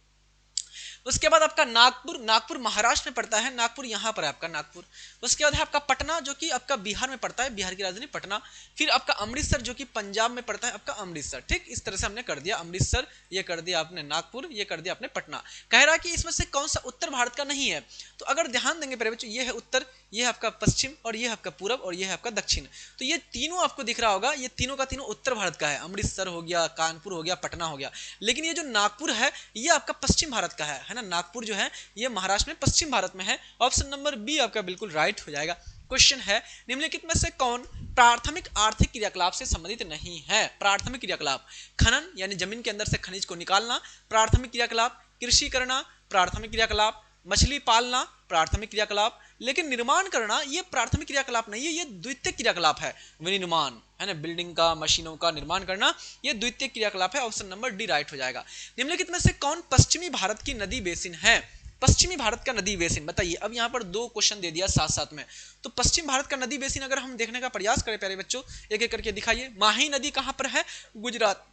उसके बाद आपका नागपुर, नागपुर महाराष्ट्र में पड़ता है, नागपुर यहां पर है आपका नागपुर। उसके बाद है आपका पटना, जो कि आपका बिहार में पड़ता है, बिहार की राजधानी पटना। फिर आपका अमृतसर, जो कि पंजाब में पड़ता है, आपका अमृतसर। ठीक, इस तरह से हमने कर दिया अमृतसर, ये कर दिया आपने नागपुर, ये कर दिया आपने पटना। कह रहा है कि इसमें से कौन सा उत्तर भारत का नहीं है। तो अगर ध्यान देंगे प्यारे बच्चों, ये है उत्तर, ये है आपका पश्चिम, और ये है आपका पूरब, और ये है आपका दक्षिण। तो ये तीनों आपको दिख रहा होगा, ये तीनों का तीनों उत्तर भारत का है। अमृतसर हो गया, कानपुर हो गया, पटना हो गया। लेकिन ये जो नागपुर है, ये आपका पश्चिम भारत का है ना। नागपुर जो है ये महाराष्ट्र में पश्चिम भारत में है। ऑप्शन नंबर बी आपका बिल्कुल राइट हो जाएगा। क्वेश्चन है, निम्नलिखित में से कौन प्राथमिक आर्थिक क्रियाकलाप से संबंधित नहीं है? प्राथमिक क्रियाकलाप, खनन यानी जमीन के अंदर से खनिज को निकालना प्राथमिक क्रियाकलाप, कृषि करना प्राथमिक क्रियाकलाप, मछली पालना प्राथमिक क्रियाकलाप, लेकिन निर्माण करना ये प्राथमिक क्रियाकलाप नहीं है, ये द्वितीयक क्रियाकलाप है। विनिर्माण है ना, बिल्डिंग का, मशीनों का निर्माण करना, ये द्वितीयक क्रियाकलाप है। ऑप्शन नंबर डी राइट हो जाएगा। निम्नलिखित में से कौन पश्चिमी भारत की नदी बेसिन है? पश्चिमी भारत का नदी बेसिन बताइए। अब यहाँ पर दो क्वेश्चन दे दिया साथ साथ में। तो पश्चिम भारत का नदी बेसिन अगर हम देखने का प्रयास करें प्यारे बच्चों, एक एक करके दिखाइए। माही नदी कहाँ पर है? गुजरात,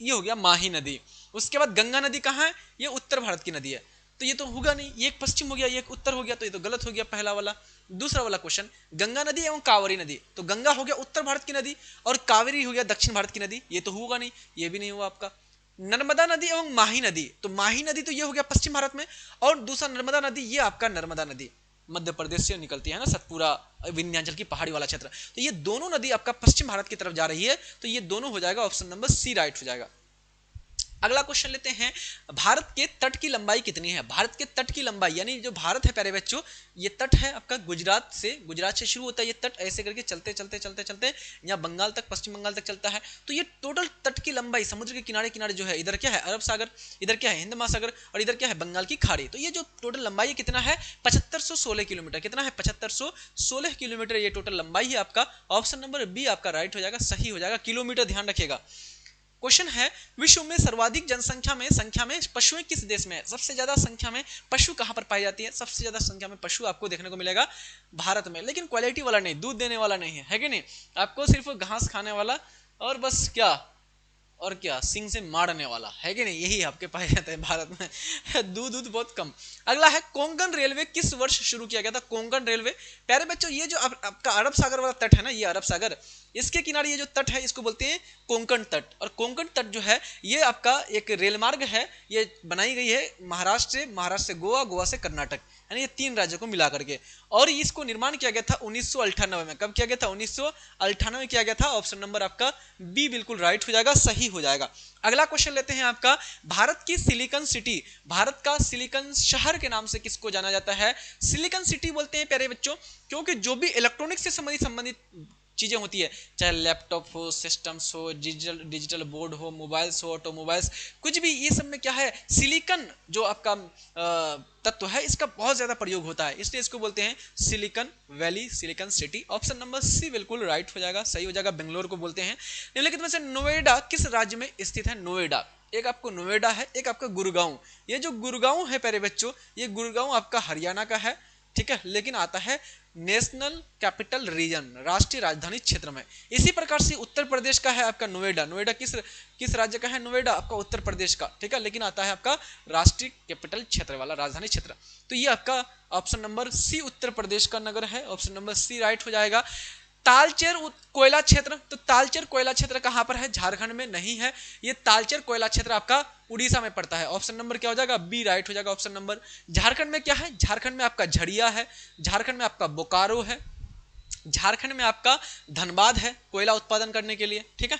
ये हो गया माही नदी। उसके बाद गंगा नदी कहाँ है? ये उत्तर भारत की नदी है। तो ये तो होगा नहीं, ये एक पश्चिम हो गया, ये एक उत्तर हो गया, तो ये तो गलत हो गया पहला वाला। दूसरा वाला क्वेश्चन, गंगा नदी एवं कावेरी नदी, तो गंगा हो गया उत्तर भारत की नदी और कावेरी हो गया दक्षिण भारत की नदी, ये तो होगा नहीं, ये भी नहीं हुआ आपका। नर्मदा नदी एवं माही नदी, तो माही नदी तो ये हो गया पश्चिम भारत में, और दूसरा नर्मदा नदी, ये आपका नर्मदा नदी मध्य प्रदेश से निकलती है ना, सतपुरा विंध्याचल की पहाड़ी वाला क्षेत्र। तो ये दोनों नदी आपका पश्चिम भारत की तरफ जा रही है, तो ये दोनों हो जाएगा। ऑप्शन नंबर सी राइट हो जाएगा। अगला क्वेश्चन लेते हैं, भारत के तट की लंबाई कितनी है? भारत के तट की लंबाई यानी जो भारत है प्यारे बच्चों, ये तट है आपका गुजरात से शुरू होता है ये तट, ऐसे करके चलते चलते चलते चलते यहाँ बंगाल तक, पश्चिम बंगाल तक चलता है। तो ये टोटल तट की लंबाई समुद्र के किनारे किनारे जो है, इधर क्या है अरब सागर, इधर क्या है हिंद महासागर, और इधर क्या है बंगाल की खाड़ी। तो ये जो टोटल लंबाई है कितना है? 7516 किलोमीटर। कितना है? 7516 किलोमीटर ये टोटल लंबाई है आपका। ऑप्शन नंबर बी आपका राइट हो जाएगा, सही हो जाएगा। किलोमीटर ध्यान रखिएगा। क्वेश्चन है, विश्व में सर्वाधिक संख्या में पशुएं किस देश में है? सबसे ज्यादा संख्या में पशु कहां पर पाई जाती है? सबसे ज्यादा संख्या में पशु आपको देखने को मिलेगा भारत में, लेकिन क्वालिटी वाला नहीं, दूध देने वाला नहीं है कि नहीं? आपको सिर्फ घास खाने वाला और बस क्या सिंग से मारने वाला है कि नहीं, यही आपके पाए जाते हैं भारत में। दूध बहुत कम। अगला है, कोंकण रेलवे किस वर्ष शुरू किया गया था? कोंकण रेलवे प्यारे बच्चों, ये जो आपका अरब सागर वाला तट है ना, ये अरब सागर, इसके किनारे ये जो तट है इसको बोलते हैं कोंकण तट। और कोंकण तट जो है ये आपका एक रेल मार्ग है, ये बनाई गई है महाराष्ट्र से गोवा, गोवा से कर्नाटक, यानी ये 3 राज्यों को मिला करके। और इसको निर्माण किया गया था 1998 में। कब किया गया था? 1998 में किया गया था। ऑप्शन नंबर आपका बी बिल्कुल राइट हो जाएगा, सही हो जाएगा। अगला क्वेश्चन लेते हैं आपका, भारत की सिलिकॉन सिटी, भारत का सिलिकॉन शहर के नाम से किसको जाना जाता है? सिलिकॉन सिटी बोलते हैं प्यारे बच्चों, क्योंकि जो भी इलेक्ट्रॉनिक्स से संबंधित चीजें होती है, चाहे लैपटॉप हो, सिस्टम्स हो, डिजिटल बोर्ड हो, मोबाइल्स हो, ऑटोमोबाइल्स, कुछ भी, ये सब में क्या है? सिलिकॉन जो आपका तत्व है इसका बहुत ज्यादा प्रयोग होता है, इसलिए इसको बोलते हैं silicon valley, silicon city. Option number C बिल्कुल राइट हो जाएगा, सही हो जाएगा। बेंगलोर को बोलते हैं। निम्नलिखित में से नोएडा किस राज्य में स्थित है? नोएडा, एक आपको नोएडा है, एक आपका गुड़गांव। ये जो गुड़गांव है प्यारे बच्चों, ये गुड़गांव आपका हरियाणा का है, ठीक है, लेकिन आता है नेशनल कैपिटल रीजन, राष्ट्रीय राजधानी क्षेत्र में। इसी प्रकार से उत्तर प्रदेश का है आपका नोएडा। नोएडा किस राज्य का है? नोएडा आपका उत्तर प्रदेश का, ठीक है, लेकिन आता है आपका राष्ट्रीय कैपिटल क्षेत्र वाला, राजधानी क्षेत्र। तो ये आपका ऑप्शन नंबर सी उत्तर प्रदेश का नगर है। ऑप्शन नंबर सी राइट हो जाएगा। तालचेर कोयला क्षेत्र, तो तालचेर कोयला क्षेत्र कहां पर है? झारखंड में नहीं है, ये तालचेर कोयला क्षेत्र आपका उड़ीसा में पड़ता है। ऑप्शन नंबर क्या हो जाएगा? बी राइट हो जाएगा। ऑप्शन नंबर, झारखंड में क्या है? झारखंड में आपका झरिया है, झारखंड में आपका बोकारो है, झारखंड में आपका धनबाद है कोयला उत्पादन करने के लिए, ठीक है।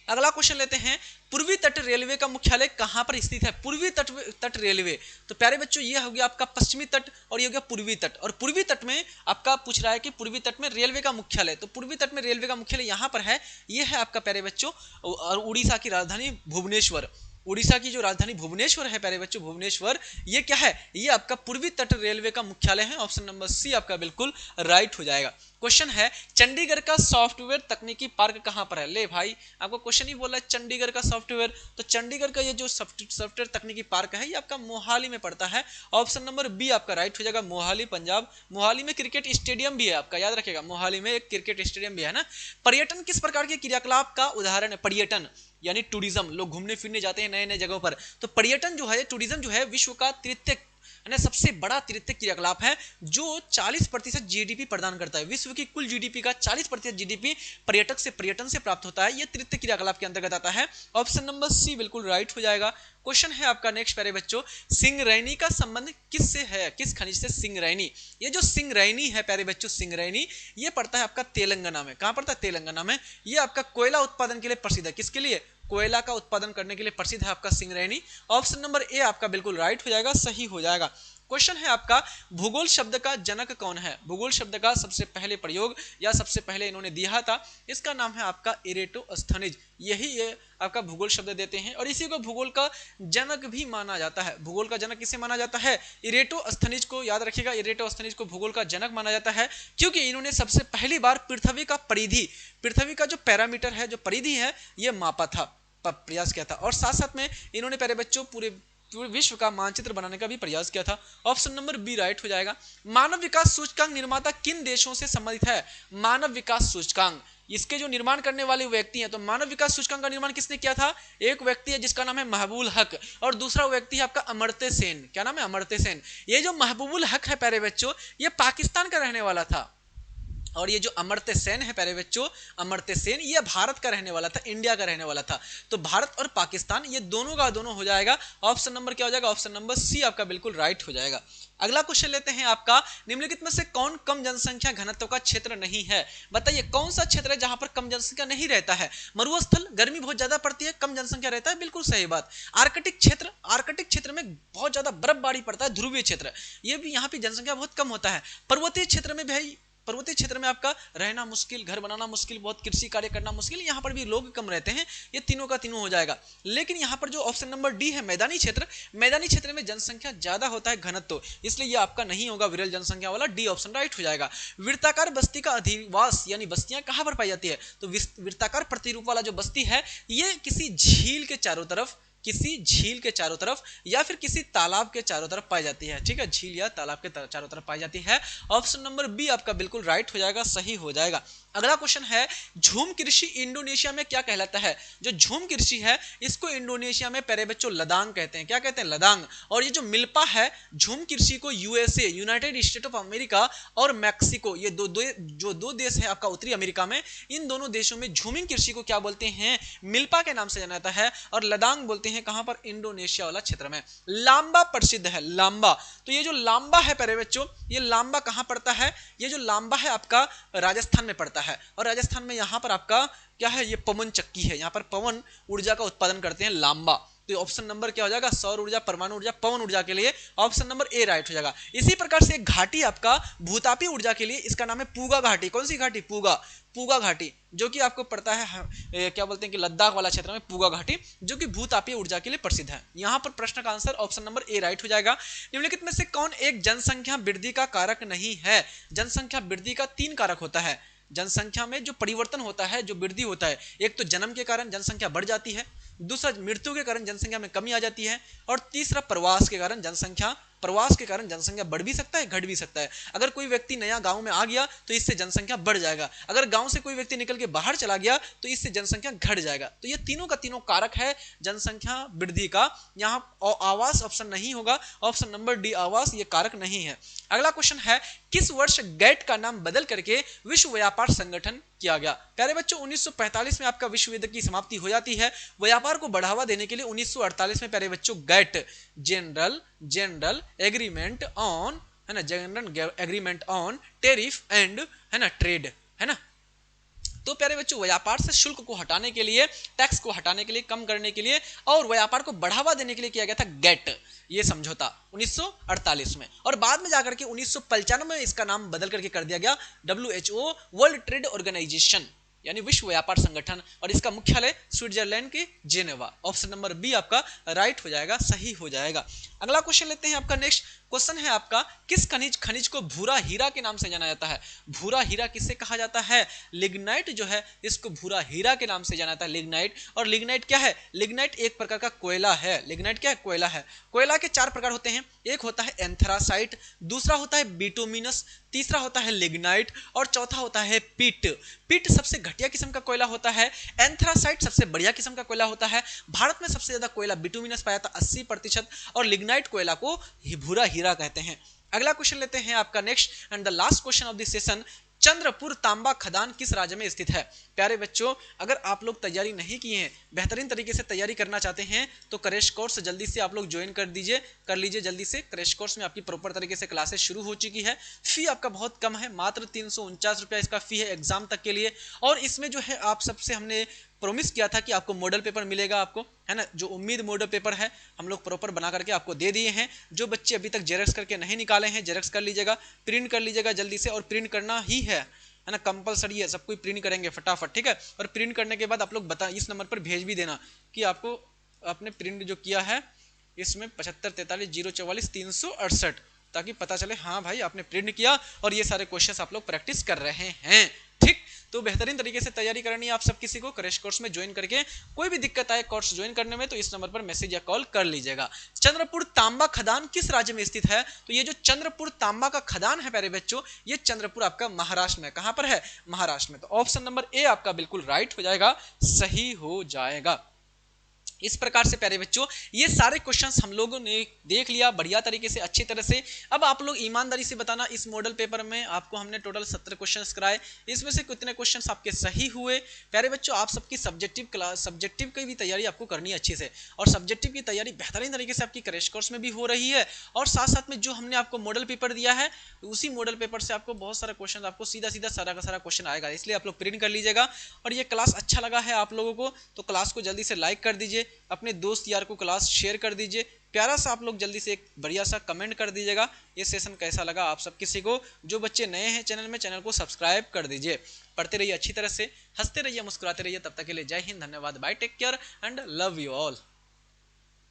अगला क्वेश्चन लेते हैं, पूर्वी तट रेलवे का मुख्यालय कहां पर स्थित है? पूर्वी तट रेलवे, तो प्यारे बच्चों ये हो गया आपका पश्चिमी तट और ये हो गया पूर्वी तट। और पूर्वी तट में आपका पूछ रहा है कि पूर्वी तट में रेलवे का मुख्यालय, तो पूर्वी तट में रेलवे का मुख्यालय यहां पर है, ये है आपका प्यारे बच्चों और उड़ीसा की राजधानी भुवनेश्वर। उड़ीसा की जो राजधानी भुवनेश्वर है प्यारे बच्चों, भुवनेश्वर, ये क्या है? ये आपका पूर्वी तट रेलवे का मुख्यालय है। ऑप्शन नंबर सी आपका बिल्कुल राइट हो जाएगा। क्वेश्चन है, चंडीगढ़ का सॉफ्टवेयर तकनीकी पार्क कहां पर है? ले भाई, आपको क्वेश्चन ही बोला है चंडीगढ़ का सॉफ्टवेयर, तो चंडीगढ़ का ये जो सॉफ्टवेयर तकनीकी पार्क है ये आपका मोहाली में पड़ता है। ऑप्शन नंबर बी आपका राइट हो जाएगा, मोहाली, पंजाब। मोहाली में क्रिकेट स्टेडियम भी है आपका, याद रखिएगा, मोहाली में एक क्रिकेट स्टेडियम भी है ना। पर्यटन किस प्रकार के क्रियाकलाप का उदाहरण है? पर्यटन यानी टूरिज्म, लोग घूमने फिरने जाते हैं नए नए जगहों पर, तो पर्यटन जो है, टूरिज्म जो है, विश्व का तृतीय सबसे बड़ा तृतीय क्रियाकलाप है जो 40% जीडीपी प्रदान करता है। विश्व की कुल जीडीपी का 40% जीडीपी पर्यटन से प्राप्त होता है, यह तृतीय क्रियाकलाप के अंतर्गत आता है। ऑप्शन नंबर सी बिल्कुल राइट हो जाएगा। क्वेश्चन है आपका नेक्स्ट प्यारे बच्चों, सिंगरैनी का संबंध किससे है? किस खनिज से? सिंगरैनी, ये जो सिंगरैनी है प्यारे बच्चों, सिंगरैनी ये पड़ता है आपका तेलंगाना में। कहां पड़ता है? तेलंगाना में। ये आपका कोयला उत्पादन के लिए प्रसिद्ध है। किसके लिए? कोयला का उत्पादन करने के लिए प्रसिद्ध है आपका सिंगरैनी। ऑप्शन नंबर ए आपका बिल्कुल राइट हो जाएगा, सही हो जाएगा। क्वेश्चन है आपका, भूगोल शब्द का जनक कौन है? भूगोल शब्द का सबसे पहले प्रयोग या सबसे पहले इन्होंने दिया था, इसका नाम है आपका इरेटोस्थनीज। यही ये आपका भूगोल शब्द देते हैं और इसी को भूगोल का जनक भी माना जाता है। भूगोल का जनक किसे माना जाता है? इरेटोस्थनीज को, याद रखिएगा, इरेटोस्थनीज को भूगोल का जनक माना जाता है क्योंकि इन्होंने सबसे पहली बार पृथ्वी का परिधि, पृथ्वी का जो पैरामीटर है, जो परिधि है, ये मापा था, प्रयास किया था। और साथ साथ में इन्होंने प्यारे बच्चों पूरे विश्व का मानचित्र बनाने का भी प्रयास किया था। ऑप्शन नंबर बी राइट हो जाएगा। मानव विकास सूचकांक निर्माता किन देशों से संबंधित है? मानव विकास सूचकांक, इसके जो निर्माण करने वाले व्यक्ति हैं, तो मानव विकास सूचकांक का निर्माण किसने किया था? एक व्यक्ति है जिसका नाम है महबूबुल हक और दूसरा व्यक्ति है आपका अमर्त्य सेन। क्या नाम है? अमर्त्य सेन। ये जो महबूबुल हक है प्यारे बच्चों, ये पाकिस्तान का रहने वाला था और ये जो अमर्त्य सेन है प्यारे बच्चों, अमर्त्य सेन ये भारत का रहने वाला था, इंडिया का रहने वाला था। तो भारत और पाकिस्तान ये दोनों का दोनों हो जाएगा। ऑप्शन नंबर क्या हो जाएगा? ऑप्शन नंबर सी आपका बिल्कुल राइट हो जाएगा। अगला क्वेश्चन लेते हैं आपका, निम्नलिखित में से कौन कम जनसंख्या घनत्व का क्षेत्र नहीं है? बताइए कौन सा क्षेत्र है जहां पर कम जनसंख्या नहीं रहता है? मरुस्थल, गर्मी बहुत ज्यादा पड़ती है, कम जनसंख्या रहता है, बिल्कुल सही बात। आर्कटिक क्षेत्र, आर्कटिक क्षेत्र में बहुत ज्यादा बर्फबारी पड़ता है, ध्रुवीय क्षेत्र, ये भी यहाँ पे जनसंख्या बहुत कम होता है। पर्वतीय क्षेत्र में भाई, पर्वतीय क्षेत्र में आपका रहना मुश्किल, घर बनाना मुश्किल, बहुत कृषि कार्य करना मुश्किल, यहाँ पर भी लोग कम रहते हैं। ये तीनों का तीनों हो जाएगा। लेकिन यहाँ पर जो ऑप्शन नंबर डी है मैदानी क्षेत्र, मैदानी क्षेत्र में जनसंख्या ज्यादा होता है घनत्व, इसलिए ये आपका नहीं होगा विरल जनसंख्या वाला, डी ऑप्शन राइट हो जाएगा। वृत्ताकार बस्ती का अधिवास यानी बस्तियां कहाँ पर पाई जाती है? तो वृत्ताकार प्रतिरूप वाला जो बस्ती है ये किसी झील के चारों तरफ, किसी झील के चारों तरफ या फिर किसी तालाब के चारों तरफ पाई जाती है। ठीक है, झील या तालाब के चारों तरफ पाई जाती है। ऑप्शन नंबर बी आपका बिल्कुल राइट हो जाएगा, सही हो जाएगा। अगला क्वेश्चन है, झूम कृषि इंडोनेशिया में क्या कहलाता है? जो झूम कृषि है इसको इंडोनेशिया में प्यारे बच्चों लदांग कहते हैं। क्या कहते हैं? लदांग। और ये जो मिल्पा है, झूम कृषि को USA, United state of America और मैक्सिको, ये जो दो देश है आपका उत्तरी अमेरिका में, इन दोनों देशों में झूमिंग कृषि को क्या बोलते हैं? मिल्पा के नाम से जाना जाता है। और लदांग बोलते हैं कहां पर? इंडोनेशिया वाला क्षेत्र में। लांबा प्रसिद्ध है, लांबा। तो ये जो लांबा है प्यारे बच्चों, ये लांबा कहां पड़ता है? ये जो लांबा है आपका राजस्थान में पड़ता है। और राजस्थान में यहां पर आपका क्या है? ये पवन चक्की है, यहां पर पवन ऊर्जा का उत्पादन करते हैं, लांबा। तो ऑप्शन नंबर क्या हो जाएगा? सौर ऊर्जा, परमाणु ऊर्जा, पवन ऊर्जा के लिए ऑप्शन नंबर ए राइट हो जाएगा। इसी प्रकार से एक घाटी आपका भूतापी ऊर्जा के लिए, इसका नाम है पूगा घाटी। कौन सी घाटी? पूगा घाटी, जो कि आपको पड़ता है क्या बोलते हैं कि लद्दाख वाला क्षेत्र में पूगा घाटी, जो कि भूतापीय ऊर्जा के लिए प्रसिद्ध है। यहां पर प्रश्न का answer option number A right हो जाएगा। निम्नलिखित में से कौन एक जनसंख्या वृद्धि का कारक नहीं है? जनसंख्या वृद्धि का 3 कारक होता है। जनसंख्या में जो परिवर्तन होता है, जो वृद्धि होता है, एक तो जन्म के कारण जनसंख्या बढ़ जाती है, दूसरा मृत्यु के कारण जनसंख्या में कमी आ जाती है, और तीसरा प्रवास के कारण जनसंख्या बढ़ भी सकता है, घट भी सकता है। अगर कोई व्यक्ति नया गांव में आ गया तो इससे जनसंख्या बढ़ जाएगा, अगर गांव से कोई व्यक्ति निकल के बाहर चला गया तो इससे जनसंख्या घट जाएगा। तो ये तीनों का तीनों कारक है जनसंख्या वृद्धि का। यहाँ आवास ऑप्शन नहीं होगा, ऑप्शन नंबर डी आवास ये कारक नहीं है। अगला क्वेश्चन है, किस वर्ष गैट का नाम बदल करके विश्व व्यापार संगठन किया गया? प्यारे बच्चों 1945 में आपका विश्व युद्ध की समाप्ति हो जाती है। व्यापार को बढ़ावा देने के लिए 1948 में प्यारे बच्चों गैट, जनरल एग्रीमेंट ऑन, है ना, general agreement on tariff and, है ना, ट्रेड, है ना। तो प्यारे बच्चों व्यापार से शुल्क को हटाने के लिए, टैक्स को हटाने के लिए, कम करने के लिए और व्यापार को बढ़ावा देने के लिए किया गया था गैट, ये समझौता 1948 में। और बाद में जाकर के 1995 में इसका नाम बदल करके कर दिया गया WHO, वर्ल्ड ट्रेड ऑर्गेनाइजेशन, यानी विश्व व्यापार संगठन, और इसका मुख्यालय स्विट्जरलैंड के जेनेवा। ऑप्शन नंबर बी आपका राइट हो जाएगा, सही हो जाएगा। अगला क्वेश्चन लेते हैं आपका। नेक्स्ट क्वेश्चन है आपका, किस खनिज को भूरा हीरा के नाम से जाना जाता है? भूरा हीरा किससे कहा जाता है? लिग्नाइट जो है इसको भूरा हीरा के नाम से जाना जाता है, लिग्नाइट। और लिग्नाइट क्या है? लिग्नाइट एक प्रकार का कोयला है। लिग्नाइट क्या है? कोयला है। कोयला के 4 प्रकार होते हैं, एक होता है एंथ्रासाइट, दूसरा होता है बिटुमिनस, तीसरा होता है लिग्नाइट और चौथा होता है पिट। पिट सबसे घटिया किस्म का कोयला होता है, एंथ्रासाइट सबसे बढ़िया किस्म का कोयला होता है। भारत में सबसे ज्यादा कोयला बिटुमिनस पाया था 80%, और लिग्नाइट कोयला को भूरा हीरा कहते हैं। अगला क्वेश्चन लेते हैं आपका next and the last question of this session. Chandrapur तांबा खदान किस राज्य में स्थित है? प्यारे बच्चों अगर आप लोग तैयारी नहीं किए हैं, बेहतरीन तरीके से तैयारी करना चाहते हैं तो क्रैश कोर्स जल्दी से आप लोग ज्वाइन कर लीजिए जल्दी से। क्रैश कोर्स में आपकी प्रॉपर तरीके से क्लासेस शुरू हो चुकी है। फी आपका बहुत कम है, मात्र 349 रुपया इसका फी है एग्जाम तक के लिए। और इसमें जो है आप सबसे हमने प्रॉमिस किया था कि आपको मॉडल पेपर मिलेगा, आपको, है ना, जो उम्मीद मॉडल पेपर है हम लोग प्रॉपर बना करके आपको दे दिए हैं। जो बच्चे अभी तक जेरक्स करके नहीं निकाले हैं, जेरक्स कर लीजिएगा, प्रिंट कर लीजिएगा जल्दी से, और प्रिंट करना ही है ना, कंपलसरी है, सब कोई प्रिंट करेंगे फटाफट, ठीक है। और प्रिंट करने के बाद आप लोग बता इस नंबर पर भेज भी देना कि आपको आपने प्रिंट जो किया है इसमें 75 43 044 368, ताकि पता चले हाँ भाई आपने प्रिंट किया और ये सारे क्वेश्चंस आप लोग प्रैक्टिस कर रहे हैं, ठीक। तो बेहतरीन तरीके से तैयारी करनी है आप सब किसी को क्रैश कोर्स में ज्वाइन करके। कोई भी दिक्कत आए कोर्स ज्वाइन करने में तो इस नंबर पर मैसेज या कॉल कर लीजिएगा। चंद्रपुर तांबा खदान किस राज्य में स्थित है? तो ये जो चंद्रपुर तांबा का खदान है प्यारे बच्चों, ये चंद्रपुर आपका महाराष्ट्र में, कहां पर है? महाराष्ट्र में। तो ऑप्शन नंबर ए आपका बिल्कुल राइट हो जाएगा, सही हो जाएगा। इस प्रकार से प्यारे बच्चों ये सारे क्वेश्चंस हम लोगों ने देख लिया बढ़िया तरीके से, अच्छी तरह से। अब आप लोग ईमानदारी से बताना, इस मॉडल पेपर में आपको हमने टोटल 70 क्वेश्चंस कराए, इसमें से कितने क्वेश्चंस आपके सही हुए। प्यारे बच्चों आप सबकी सब्जेक्टिव की भी तैयारी आपको करनी है अच्छे से, और सब्जेक्टिव की तैयारी बेहतरीन तरीके से आपकी क्रैश कोर्स में भी हो रही है, और साथ साथ में जो हमने आपको मॉडल पेपर दिया है उसी मॉडल पेपर से आपको बहुत सारा क्वेश्चन, आपको सीधा सीधा सारा का सारा क्वेश्चन आएगा, इसलिए आप लोग प्रिंट कर लीजिएगा। और ये क्लास अच्छा लगा है आप लोगों को तो क्लास को जल्दी से लाइक कर दीजिए, अपने दोस्त यार को क्लास शेयर कर दीजिए, प्यारा सा आप लोग जल्दी से एक बढ़िया सा कमेंट कर दीजिएगा ये सेशन कैसा लगा आप सब किसी को। जो बच्चे नए हैं चैनल में, चैनल को सब्सक्राइब कर दीजिए। पढ़ते रहिए अच्छी तरह से, हंसते रहिए, मुस्कुराते रहिए। तब तक के लिए जय हिंद, धन्यवाद, bye, take care and love you all.